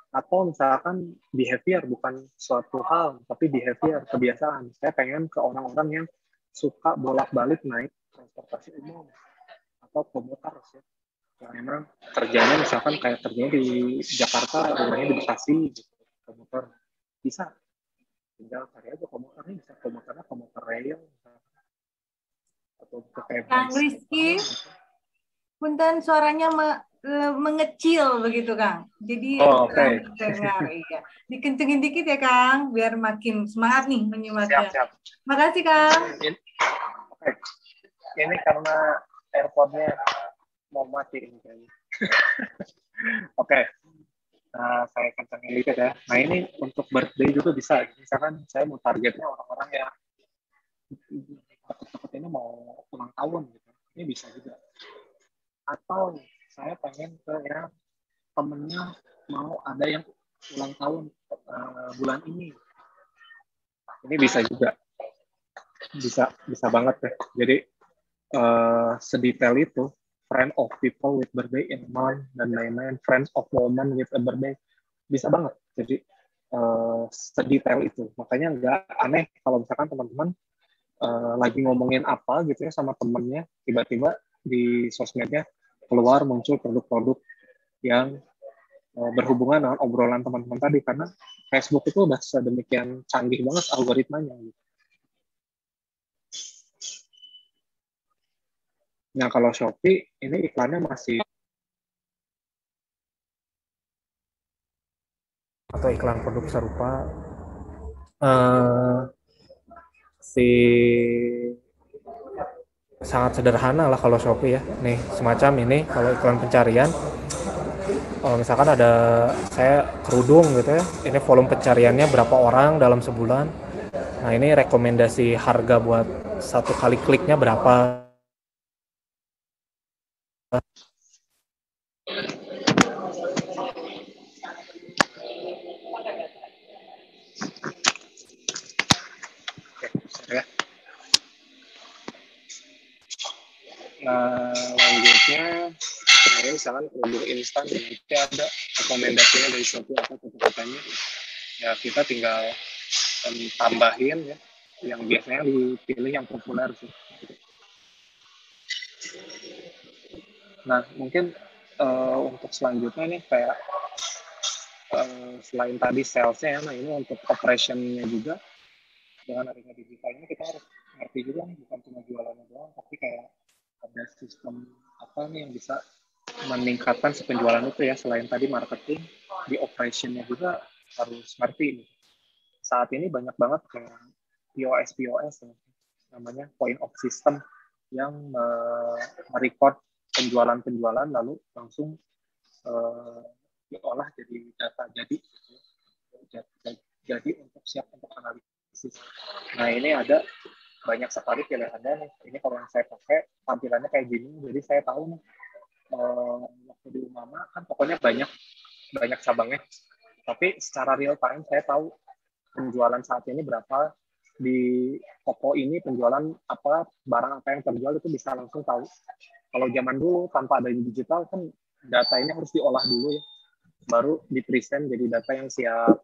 Atau misalkan behavior bukan suatu hal tapi behavior kebiasaan. Saya pengen ke orang-orang yang suka bolak-balik naik transportasi umum atau komuter ya. Yang memang kerjanya misalkan kayak kerjanya di Jakarta, rumahnya di Bekasi gitu. Komuter bisa tinggal cari aja komuternya, bisa komuternya komuter rail atau ke kayak Kang Rizky, punten suaranya mengecil begitu, Kang. Jadi kurang terdengar. Iya. Dikencengin dikit ya, Kang, biar makin semangat nih menyimaknya. Siap. Makasih, Kang. Ini karena airpodnya mau mati ini kayaknya. Oke. Nah, saya kencangin dikit ya. Nah, ini untuk birthday juga bisa. Misalkan saya mau targetnya orang-orang yang takut-takut ini mau ulang tahun gitu. Ini bisa juga. Atau saya pengen ke yang temennya mau ada yang ulang tahun bulan ini. Ini bisa juga. Bisa banget ya. Jadi sedetail itu, friend of people with birthday in mind dan lain-lain, friends of woman with a birthday, bisa banget. Jadi sedetail itu. Makanya nggak aneh kalau misalkan teman-teman lagi ngomongin apa gitu ya sama temennya, tiba-tiba di sosmednya keluar muncul produk-produk yang berhubungan dengan obrolan teman-teman tadi, karena Facebook itu udah sedemikian canggih banget algoritmanya. Gitu. Nah kalau Shopee ini iklannya masih atau iklan produk serupa si sangat sederhana lah kalau Shopee ya. Nih semacam ini kalau iklan pencarian, misalkan ada saya kerudung gitu ya, ini volume pencariannya berapa orang dalam sebulan. Nah ini rekomendasi harga buat satu kali kliknya berapa. Ya. Lanjutnya, nah ini misalkan produk instan, nanti ada rekomendasinya dari suatu apa kata-katanya, ya kita tinggal tambahin ya, yang biasanya dipilih yang populer sih. Nah mungkin untuk selanjutnya nih kayak selain tadi salesnya, nah ini untuk operationnya juga. Dengan adanya digital ini kita harus ngerti juga nih, bukan cuma jualannya doang, tapi kayak ada sistem apa nih yang bisa meningkatkan si penjualan itu ya, selain tadi marketing, di operation-nya juga harus ngerti ini. Saat ini banyak banget kayak POS ya, namanya point of system yang merecord penjualan lalu langsung diolah jadi data jadi untuk siap untuk analisis. Nah ini ada banyak sekali pilihannya nih. Ini kalau yang saya pakai tampilannya kayak gini, jadi saya tahu nih waktu di Umama kan pokoknya banyak cabangnya. Tapi secara real time saya tahu penjualan saat ini berapa, di toko ini penjualan apa, barang apa yang terjual itu bisa langsung tahu. Kalau zaman dulu tanpa ada digital kan data ini harus diolah dulu ya, baru di-present jadi data yang siap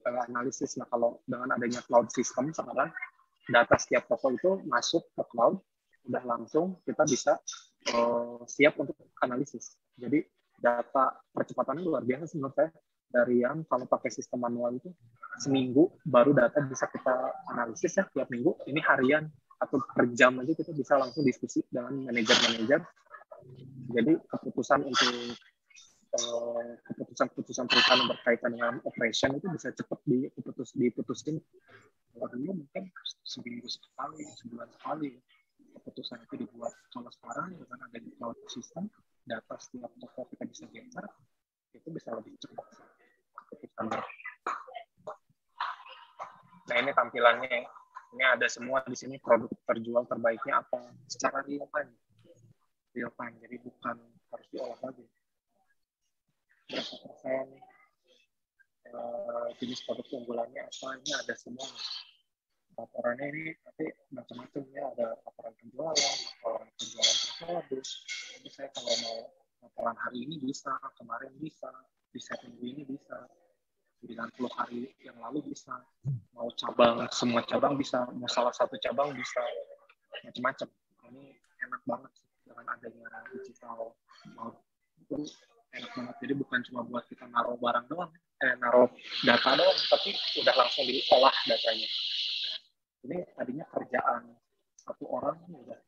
analisis. Nah kalau dengan adanya cloud system sekarang, data setiap toko itu masuk ke cloud, udah langsung kita bisa siap untuk analisis. Jadi data percepatannya luar biasa sih menurut saya. Dari yang kalau pakai sistem manual itu seminggu baru data bisa kita analisis ya tiap minggu, ini harian atau per jam aja kita bisa langsung diskusi dengan manajer. Jadi keputusan untuk keputusan perusahaan yang berkaitan dengan operation itu bisa cepat diputusin. Kalau dulu mungkin seminggu sekali, sebulan sekali keputusan itu dibuat. Kalau sekarang dengan adanya cloud system, data setiap toko kita bisa geser, itu bisa lebih cepat keputusan. Nah ini tampilannya, ini ada semua di sini produk terjual terbaiknya apa secara real time, jadi bukan harus diolah lagi. Berapa persen jenis produk unggulannya apa, ini ada semua. Laporannya ini nanti macam-macam ya, ada laporan penjualan per produk. Jadi saya kalau mau laporan hari ini bisa, kemarin bisa minggu ini bisa, 90 hari yang lalu bisa, mau cabang, semua cabang bisa, mau salah satu cabang bisa, macam-macam. Ini enak banget sih dengan adanya digital. Itu enak banget. Jadi bukan cuma buat kita naruh barang doang, naruh data doang, tapi udah langsung diolah datanya. Ini tadinya kerjaan satu orang udah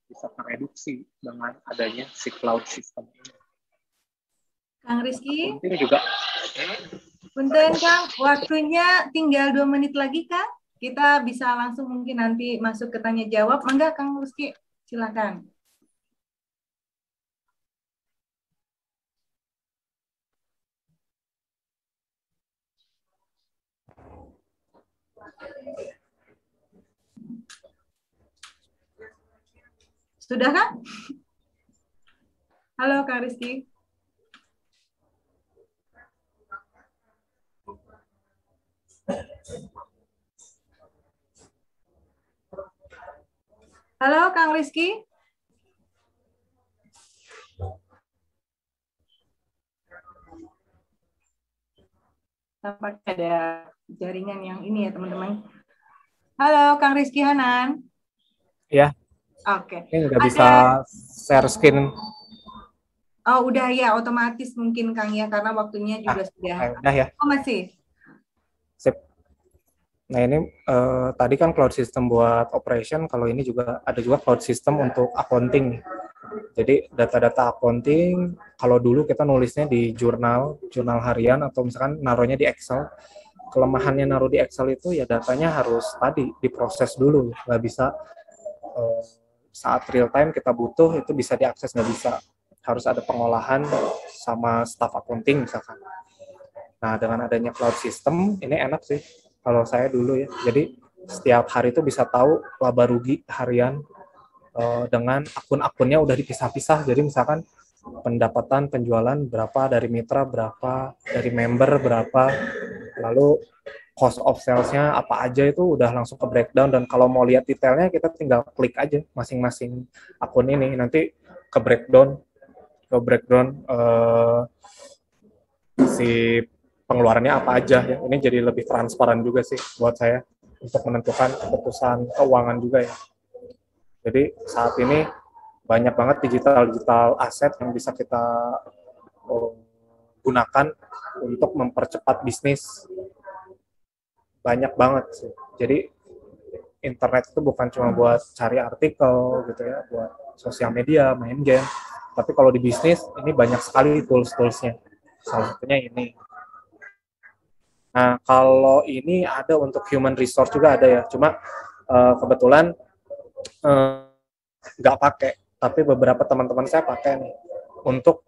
bisa tereduksi dengan adanya si cloud system ini. Kang Rizky? Penting juga. Punten Kang, waktunya tinggal 2 menit lagi Kang. Kita bisa langsung mungkin nanti masuk ke tanya jawab. Mangga Kang Rizky, silakan. Sudah kan? Halo Kak Rizky. Halo Kang Rizky. Tampaknya ada jaringan yang ini ya teman-teman. Halo Kang Rizky Hanan. Ya. Oke. Ini nggak bisa share screen. Oh udah ya, otomatis mungkin Kang ya, karena waktunya juga sudah. Udah ya. Oh masih. Sip. Nah ini tadi kan cloud system buat operation, kalau ini juga ada juga cloud system untuk accounting. Jadi data-data accounting, kalau dulu kita nulisnya di jurnal harian atau misalkan naruhnya di Excel. Kelemahannya naruh di Excel itu ya datanya harus tadi diproses dulu, nggak bisa saat real time kita butuh itu bisa diakses, nggak bisa. Harus ada pengolahan sama staff accounting misalkan. Nah dengan adanya cloud system ini enak sih kalau saya dulu ya. Jadi setiap hari itu bisa tahu laba rugi harian dengan akun-akunnya udah dipisah-pisah. Jadi misalkan pendapatan penjualan berapa dari mitra, berapa dari member, berapa, lalu cost of sales-nya apa aja itu udah langsung ke breakdown. Dan kalau mau lihat detailnya kita tinggal klik aja masing-masing akun ini, nanti ke breakdown si pengeluarannya apa aja ya. Ini jadi lebih transparan juga sih buat saya untuk menentukan keputusan keuangan juga ya. Jadi saat ini banyak banget digital aset yang bisa kita gunakan untuk mempercepat bisnis. Banyak banget sih. Jadi internet itu bukan cuma buat cari artikel gitu ya, buat sosial media, main game. Tapi kalau di bisnis ini banyak sekali tools-toolsnya. Salah satunya ini. Nah, kalau ini ada untuk human resource juga ada ya. Cuma kebetulan nggak pakai. Tapi beberapa teman-teman saya pakai nih untuk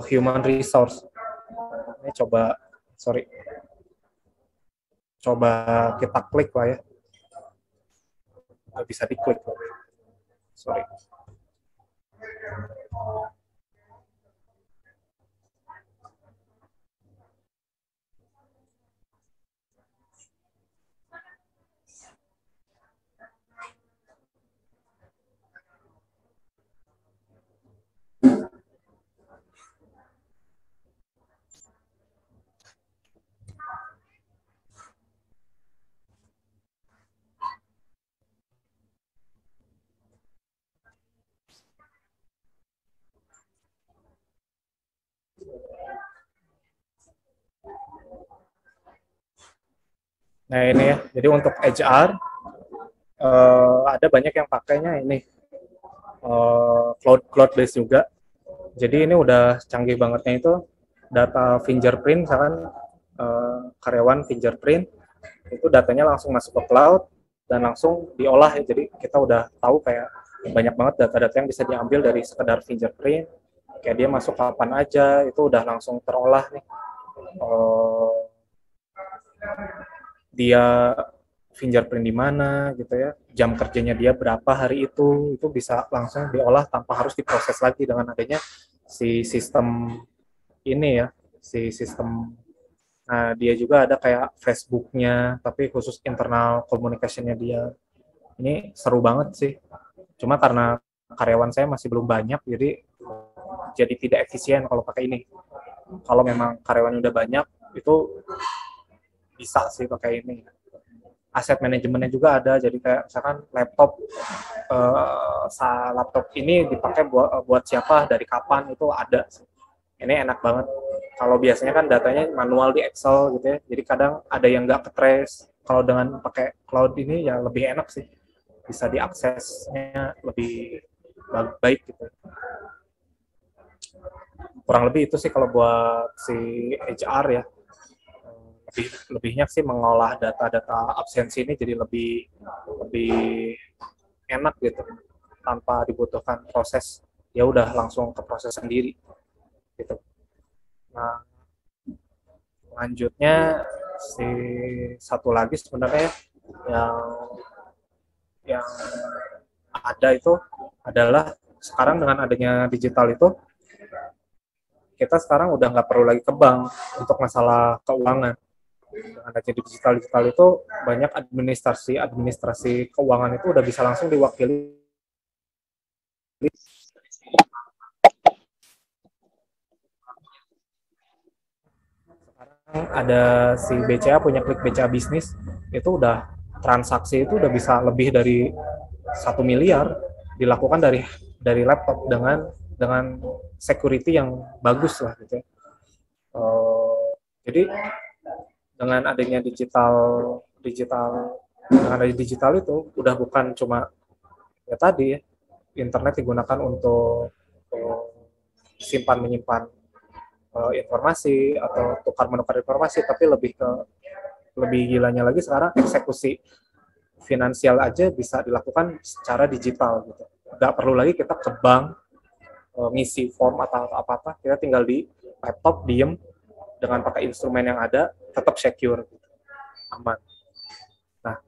human resource. Ini coba kita klik lah ya. Nggak bisa diklik. Sorry. Nah ini ya, jadi untuk HR ada banyak yang pakainya ini cloud based juga. Jadi ini udah canggih bangetnya itu data fingerprint, misalkan karyawan fingerprint itu datanya langsung masuk ke cloud dan langsung diolah ya. Jadi kita udah tahu kayak banyak banget data-data yang bisa diambil dari sekedar fingerprint. Kayak dia masuk kapan aja itu udah langsung terolah nih. Dia fingerprint di mana gitu ya, jam kerjanya dia berapa hari itu bisa langsung diolah tanpa harus diproses lagi dengan adanya si sistem ini ya, si sistem. Nah, dia juga ada kayak Facebook-nya, tapi khusus internal communication-nya dia. Ini seru banget sih. Cuma karena karyawan saya masih belum banyak, jadi tidak efisien kalau pakai ini. Kalau memang karyawan udah banyak, itu bisa sih pakai ini. Aset manajemennya juga ada, jadi kayak misalkan laptop ini dipakai buat siapa, dari kapan, itu ada. Ini enak banget. Kalau biasanya kan datanya manual di Excel gitu ya, jadi kadang ada yang nggak ke-trace. Kalau dengan pakai cloud ini ya lebih enak sih, bisa diaksesnya lebih baik gitu. Kurang lebih itu sih kalau buat si HR ya. Lebihnya sih mengolah data-data absensi ini jadi lebih enak gitu, tanpa dibutuhkan proses, ya udah langsung ke proses sendiri gitu. Nah, lanjutnya si satu lagi sebenarnya yang ada itu adalah sekarang dengan adanya digital itu kita sekarang udah nggak perlu lagi ke bank untuk masalah keuangan. Dengan adanya digital itu banyak administrasi keuangan itu udah bisa langsung diwakili. Sekarang ada si BCA punya Klik BCA Bisnis, itu udah transaksi itu udah bisa lebih dari 1 miliar dilakukan dari laptop dengan security yang bagus lah gitu. Jadi dengan adanya digital itu udah bukan cuma ya tadi ya, internet digunakan untuk simpan menyimpan informasi atau tukar menukar informasi, tapi lebih gilanya lagi sekarang eksekusi finansial aja bisa dilakukan secara digital gitu. Nggak perlu lagi kita ke bank ngisi form atau apa-apa, kita tinggal di laptop diem dengan pakai instrumen yang ada, tetap secure, aman. Nah,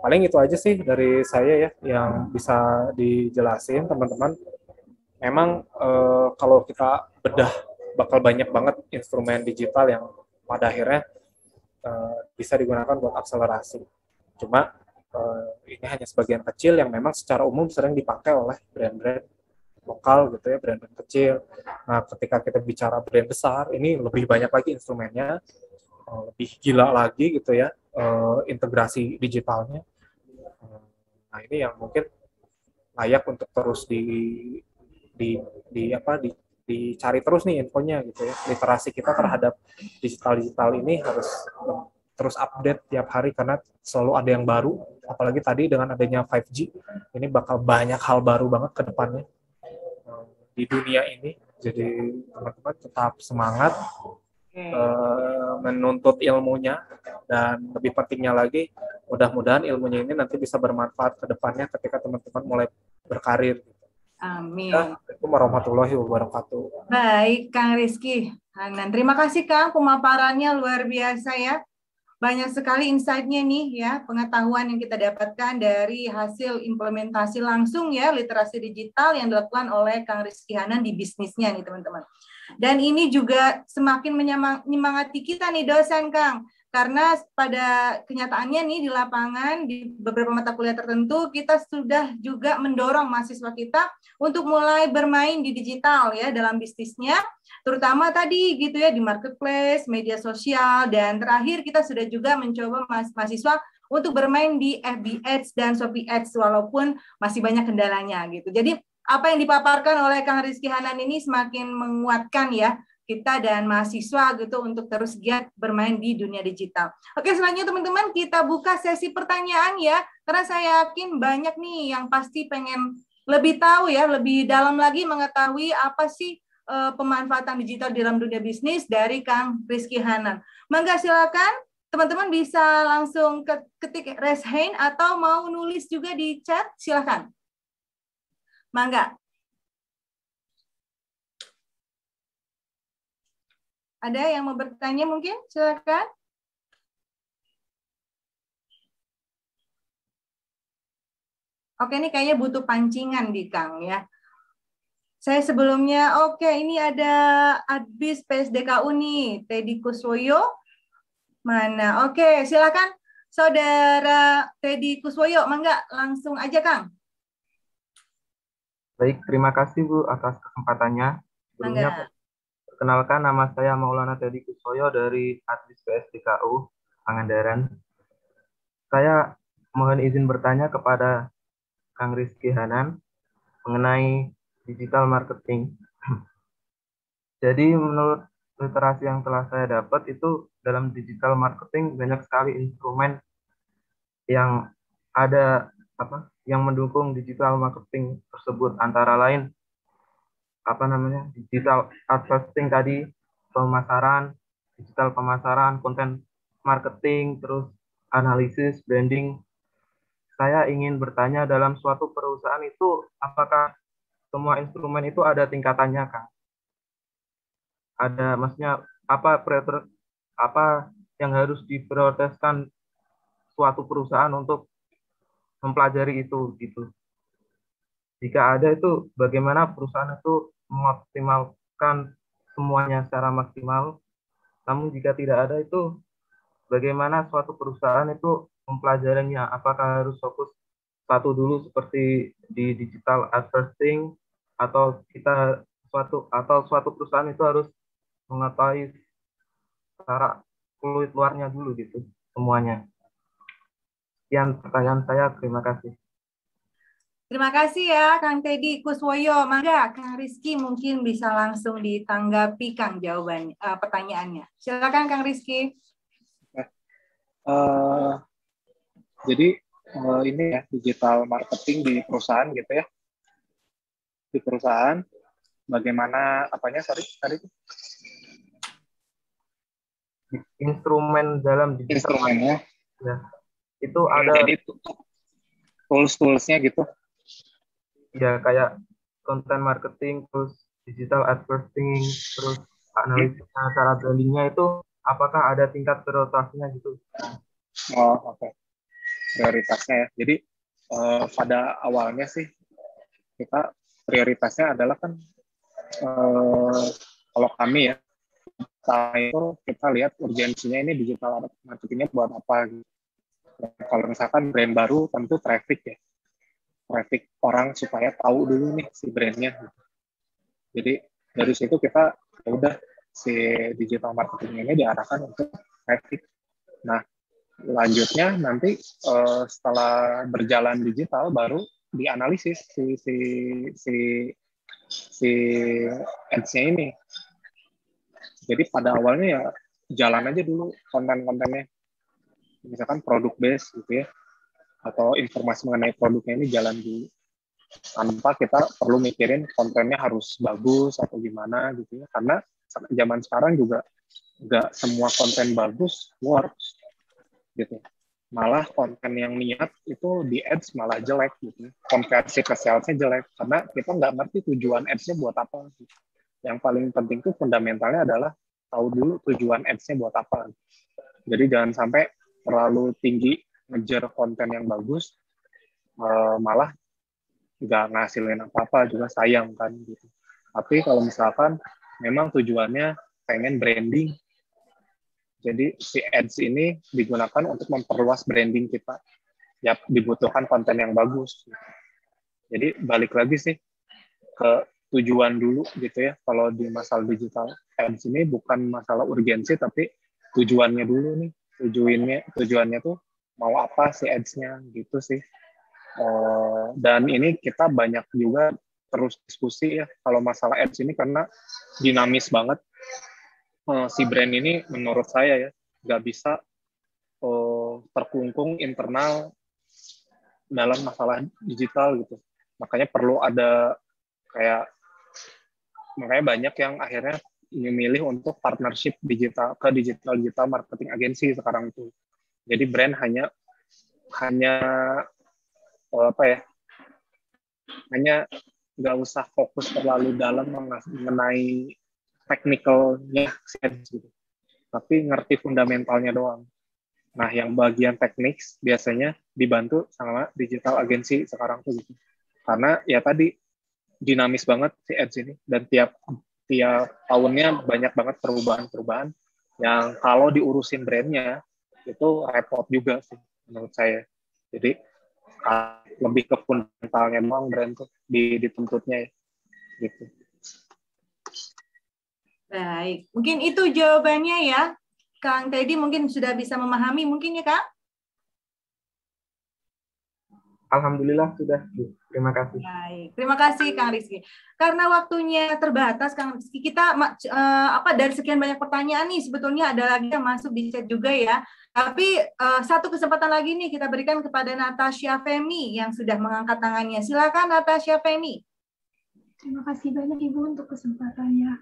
paling itu aja sih dari saya ya yang bisa dijelasin teman-teman. Memang kalau kita bedah bakal banyak banget instrumen digital yang pada akhirnya bisa digunakan buat akselerasi. Cuma ini hanya sebagian kecil yang memang secara umum sering dipakai oleh brand-brand lokal gitu ya, brand-brand kecil. Nah, ketika kita bicara brand besar, ini lebih banyak lagi instrumennya, lebih gila lagi gitu ya, integrasi digitalnya. Nah, ini yang mungkin layak untuk terus dicari terus nih infonya gitu ya. Literasi kita terhadap digital ini harus terus update tiap hari karena selalu ada yang baru. Apalagi tadi dengan adanya 5G, ini bakal banyak hal baru banget ke depannya. di dunia ini. Jadi teman-teman tetap semangat menuntut ilmunya, dan lebih pentingnya lagi mudah-mudahan ilmunya ini nanti bisa bermanfaat ke depannya ketika teman-teman mulai berkarir. Amin. Assalamualaikum warahmatullahi wabarakatuh. Baik, Kang Rizky Hanan. Terima kasih Kang, pemaparannya luar biasa ya. Banyak sekali insight-nya nih ya, pengetahuan yang kita dapatkan dari hasil implementasi langsung ya literasi digital yang dilakukan oleh Kang Rizky Hanan di bisnisnya nih teman-teman. Dan ini juga semakin menyemangati kita nih dosen Kang, karena pada kenyataannya nih di lapangan di beberapa mata kuliah tertentu kita sudah juga mendorong mahasiswa kita untuk mulai bermain di digital ya dalam bisnisnya, terutama tadi gitu ya di marketplace, media sosial, dan terakhir kita sudah juga mencoba mahasiswa untuk bermain di FB Ads dan Shopee Ads walaupun masih banyak kendalanya gitu. Jadi apa yang dipaparkan oleh Kang Rizky Hanan ini semakin menguatkan ya kita dan mahasiswa gitu untuk terus giat bermain di dunia digital. Oke, selanjutnya teman-teman kita buka sesi pertanyaan ya, karena saya yakin banyak nih yang pasti pengen lebih tahu ya, lebih dalam lagi mengetahui apa sih pemanfaatan digital di dalam dunia bisnis dari Kang Rizky Hanan. Mangga silakan teman-teman bisa langsung ketik raise hand atau mau nulis juga di chat, silakan. Mangga. Ada yang mau bertanya mungkin? Silakan. Oke, ini kayaknya butuh pancingan di Kang ya. Saya sebelumnya, oke, ini ada Adbis PSDKU nih, Teddy Kuswoyo. Mana? Oke, silakan Saudara Teddy Kuswoyo, mangga langsung aja Kang. Baik, terima kasih Bu atas kesempatannya. Sebelumnya, perkenalkan nama saya Maulana Teddy Kuswoyo dari Adbis PSDKU Pangandaran. Saya mohon izin bertanya kepada Kang Rizky Hanan mengenai digital marketing. Jadi menurut literasi yang telah saya dapat itu dalam digital marketing banyak sekali instrumen yang ada yang mendukung digital marketing tersebut, antara lain digital advertising tadi, digital pemasaran, konten marketing, terus analisis, branding. Saya ingin bertanya, dalam suatu perusahaan itu apakah semua instrumen itu ada tingkatannya, Kang? Ada, maksudnya apa yang harus diprioritaskan suatu perusahaan untuk mempelajari itu gitu. Jika ada itu, bagaimana perusahaan itu mengoptimalkan semuanya secara maksimal. Namun jika tidak ada itu, bagaimana suatu perusahaan itu mempelajarinya? Apakah harus fokus satu dulu seperti di digital advertising, atau suatu perusahaan itu harus mengetahui secara fluid luarnya dulu gitu semuanya. Sekian pertanyaan saya, terima kasih. Terima kasih ya Kang Teddy Kuswoyo. Mangga Kang Rizky mungkin bisa langsung ditanggapi Kang jawabannya, pertanyaannya. Silakan Kang Rizky. Jadi ini ya digital marketing di perusahaan gitu ya. Di perusahaan bagaimana tadi? Instrumen dalam digital instrumennya ya. Itu ada jadi tools-toolsnya gitu. Ya, kayak content marketing, terus digital advertising, terus analisis cara brandingnya itu apakah ada tingkat prioritasnya gitu? Oh, oke. Prioritasnya ya. Jadi pada awalnya sih kita prioritasnya adalah kan kalau kami ya, itu kita lihat urgensinya ini digital marketingnya buat apa gitu. Kalau misalkan brand baru tentu traffic ya, traffic orang supaya tahu dulu nih si brandnya gitu. Jadi dari situ kita udah si digital marketing ini diarahkan untuk traffic. Nah lanjutnya nanti setelah berjalan digital baru dianalisis si ads-nya ini. Jadi pada awalnya ya jalan aja dulu konten-kontennya, misalkan produk base gitu ya, atau informasi mengenai produknya ini jalan dulu. tanpa kita perlu mikirin kontennya harus bagus atau gimana gitu ya, karena zaman sekarang juga nggak semua konten bagus works gitu, malah konten yang niat itu di ads malah jelek gitu, konversi ke salesnya jelek karena kita nggak ngerti tujuan ads-nya buat apa gitu. Yang paling penting tuh fundamentalnya adalah tahu dulu tujuan ads-nya buat apa. Jadi jangan sampai terlalu tinggi ngejar konten yang bagus, malah nggak ngasilin apa-apa juga sayang kan gitu. Tapi kalau misalkan memang tujuannya pengen branding, jadi si ads ini digunakan untuk memperluas branding kita, ya dibutuhkan konten yang bagus. Jadi balik lagi sih ke tujuan dulu gitu ya. Kalau di masalah digital ads ini bukan masalah urgensi, tapi tujuannya dulu nih. Tujuannya tuh mau apa sih ads-nya gitu sih. Dan ini kita banyak juga terus diskusi ya kalau masalah ads ini karena dinamis banget. Si brand ini menurut saya ya nggak bisa terkungkung internal dalam masalah digital gitu. Makanya perlu ada makanya banyak yang akhirnya memilih untuk partnership digital ke digital marketing agency sekarang itu. Jadi brand hanya hanya nggak usah fokus terlalu dalam mengenai teknikalnya gitu, tapi ngerti fundamentalnya doang. Nah, yang bagian teknik biasanya dibantu sama digital agency sekarang tuh gitu. Karena ya tadi dinamis banget si ads ini, dan tiap tahunnya banyak banget perubahan yang kalau diurusin brandnya itu repot juga sih menurut saya. Jadi lebih ke fundamentalnya doang brand tuh dituntutnya ya, gitu. Baik, mungkin itu jawabannya ya, Kang Teddy mungkin sudah bisa memahami mungkin ya Kang? Alhamdulillah sudah. Terima kasih. Baik, terima kasih Kang Rizky. Karena waktunya terbatas Kang Rizky, kita dari sekian banyak pertanyaan nih sebetulnya ada lagi yang masuk di chat juga ya. Tapi satu kesempatan lagi nih kita berikan kepada Natasha Femi yang sudah mengangkat tangannya. Silakan Natasha Femi. Terima kasih banyak Ibu untuk kesempatannya.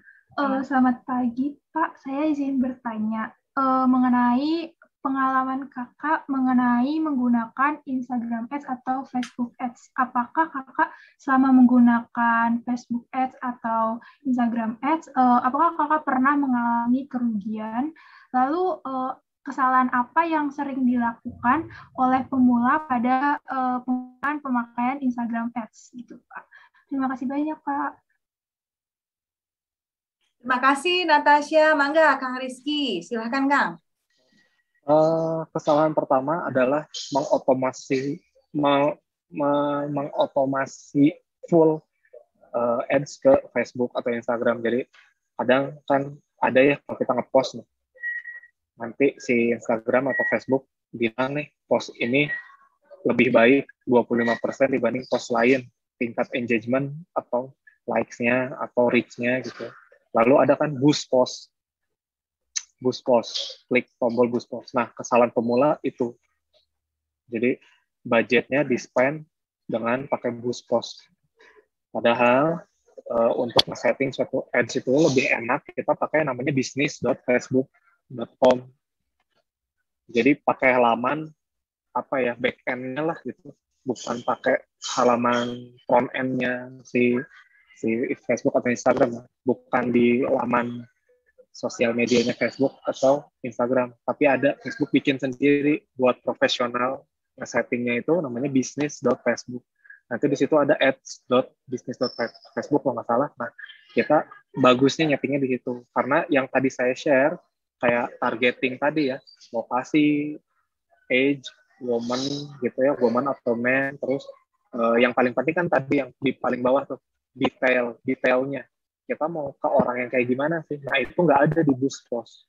Selamat pagi Pak, saya izin bertanya mengenai pengalaman Kakak mengenai menggunakan Instagram Ads atau Facebook Ads. Apakah Kakak selama menggunakan Facebook Ads atau Instagram Ads, apakah Kakak pernah mengalami kerugian? Lalu kesalahan apa yang sering dilakukan oleh pemula pada penggunaan pemakaian Instagram Ads gitu Pak? Terima kasih banyak Pak. Terima kasih Natasha. Mangga Kang Rizky, silahkan Kang. Kesalahan pertama adalah mengotomasi full ads ke Facebook atau Instagram. Jadi kadang kan ada ya kalau kita ngepost nih, nanti si Instagram atau Facebook bilang nih post ini lebih baik 25% dibanding post lain, tingkat engagement atau likes-nya atau reach-nya gitu. Lalu ada kan boost post, klik tombol boost post. Nah, kesalahan pemula itu. Jadi budgetnya di-spend dengan pakai boost post. Padahal untuk nge-setting suatu ads itu lebih enak kita pakai namanya business.facebook.com. Jadi pakai halaman back end-nya lah gitu. Bukan pakai halaman front end-nya si Facebook atau Instagram. Bukan di laman sosial medianya Facebook atau Instagram, tapi ada Facebook bikin sendiri buat profesional. Settingnya itu namanya business.facebook. Nanti di situ ada ads.business.facebook kalau nggak salah. Nah, kita bagusnya nyetingnya di situ. Karena yang tadi saya share, kayak targeting tadi ya, lokasi, age, woman gitu ya, woman atau man, terus yang paling penting kan tadi yang di paling bawah tuh, detailnya. Kita mau ke orang yang kayak gimana sih? Nah, itu nggak ada di boost post.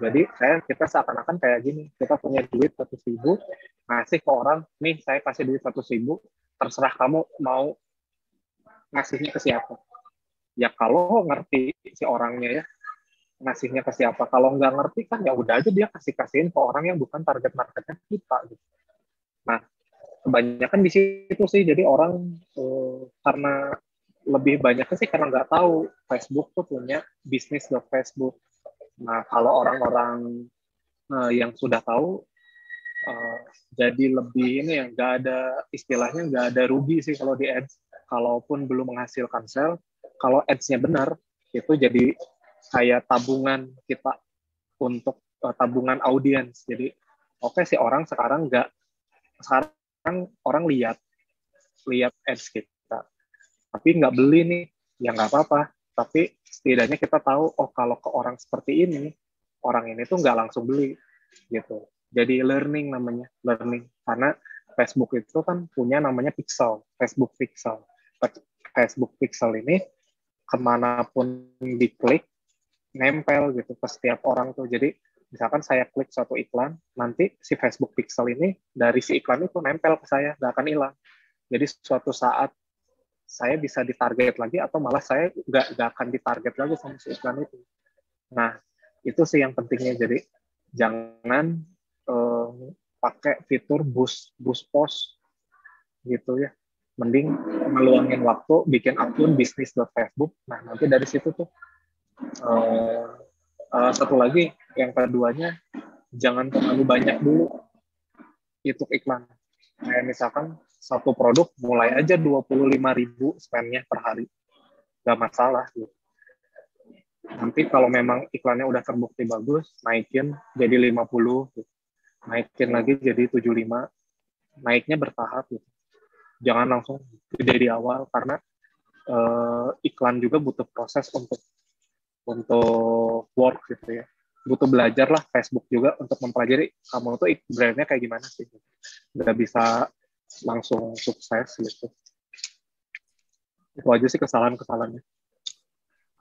Jadi kita seakan-akan kayak gini, kita punya duit 100.000, ngasih ke orang, nih saya kasih duit 100.000, terserah kamu mau ngasihnya ke siapa. Ya kalau ngerti si orangnya ya, ngasihnya ke siapa. Kalau nggak ngerti kan ya udah aja dia kasihin ke orang yang bukan target marketnya kita. Gitu. Nah, kebanyakan di situ sih, jadi orang karena lebih banyaknya sih karena nggak tahu Facebook tuh punya bisnis.facebook. Nah, kalau orang-orang yang sudah tahu, jadi lebih ini ya, nggak ada istilahnya, nggak ada rugi sih kalau di ads. Kalaupun belum menghasilkan sale, kalau ads-nya benar, itu jadi kayak tabungan kita untuk tabungan audiens. Jadi oke sih, orang sekarang orang lihat ads kita, tapi nggak beli nih, ya nggak apa-apa. Tapi setidaknya kita tahu, oh kalau ke orang seperti ini, orang ini tuh nggak langsung beli gitu. Jadi learning namanya, learning. Karena Facebook itu kan punya namanya pixel, Facebook pixel. Facebook pixel ini kemanapun diklik, nempel gitu ke setiap orang tuh. Jadi misalkan saya klik suatu iklan, nanti si Facebook pixel ini dari si iklan itu nempel ke saya, nggak akan hilang. Jadi suatu saat saya bisa ditarget lagi, atau malah saya nggak akan ditarget lagi sama si iklan itu. Nah, itu sih yang pentingnya. Jadi jangan pakai fitur boost post gitu ya. Mending ngeluangin waktu bikin akun bisnis.facebook. Nah, nanti dari situ tuh satu lagi, yang keduanya, jangan terlalu banyak dulu itu iklan. Kayak misalkan satu produk mulai aja 25.000 spend-nya per hari, nggak masalah gitu. Nanti kalau memang iklannya udah terbukti bagus, naikin jadi 50 gitu. Naikin lagi jadi 75, naiknya bertahap gitu. Jangan langsung gede di awal, karena iklan juga butuh proses untuk work gitu ya. Butuh belajar lah Facebook juga untuk mempelajari kamu tuh brandnya kayak gimana sih. Nggak bisa langsung sukses gitu. Itu aja sih kesalahan-kesalahannya.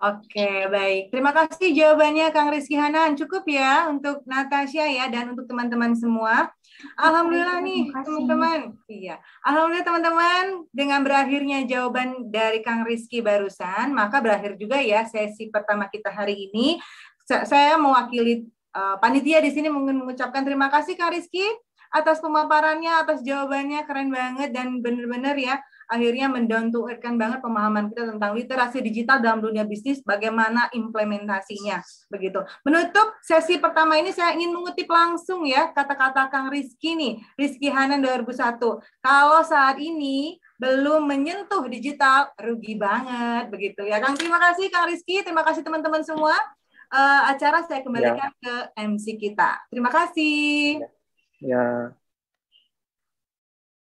Oke, baik. Terima kasih jawabannya Kang Rizky Hanan. Cukup ya untuk Natasha ya, dan untuk teman-teman semua. Alhamdulillah nih teman-teman. Iya. Alhamdulillah teman-teman, dengan berakhirnya jawaban dari Kang Rizky barusan, maka berakhir juga ya sesi pertama kita hari ini. Saya mewakili panitia di sini mengucapkan terima kasih Kang Rizky atas pemaparannya, atas jawabannya, keren banget, dan benar-benar ya akhirnya mendown to earth banget pemahaman kita tentang literasi digital dalam dunia bisnis, bagaimana implementasinya begitu. Menutup sesi pertama ini, saya ingin mengutip langsung ya kata-kata Kang Rizky nih, Rizky Hanan 2001. Kalau saat ini belum menyentuh digital, rugi banget begitu ya Kang. Terima kasih Kang Rizky, terima kasih teman-teman semua. Acara saya kembalikan ke MC kita. Terima kasih. Ya.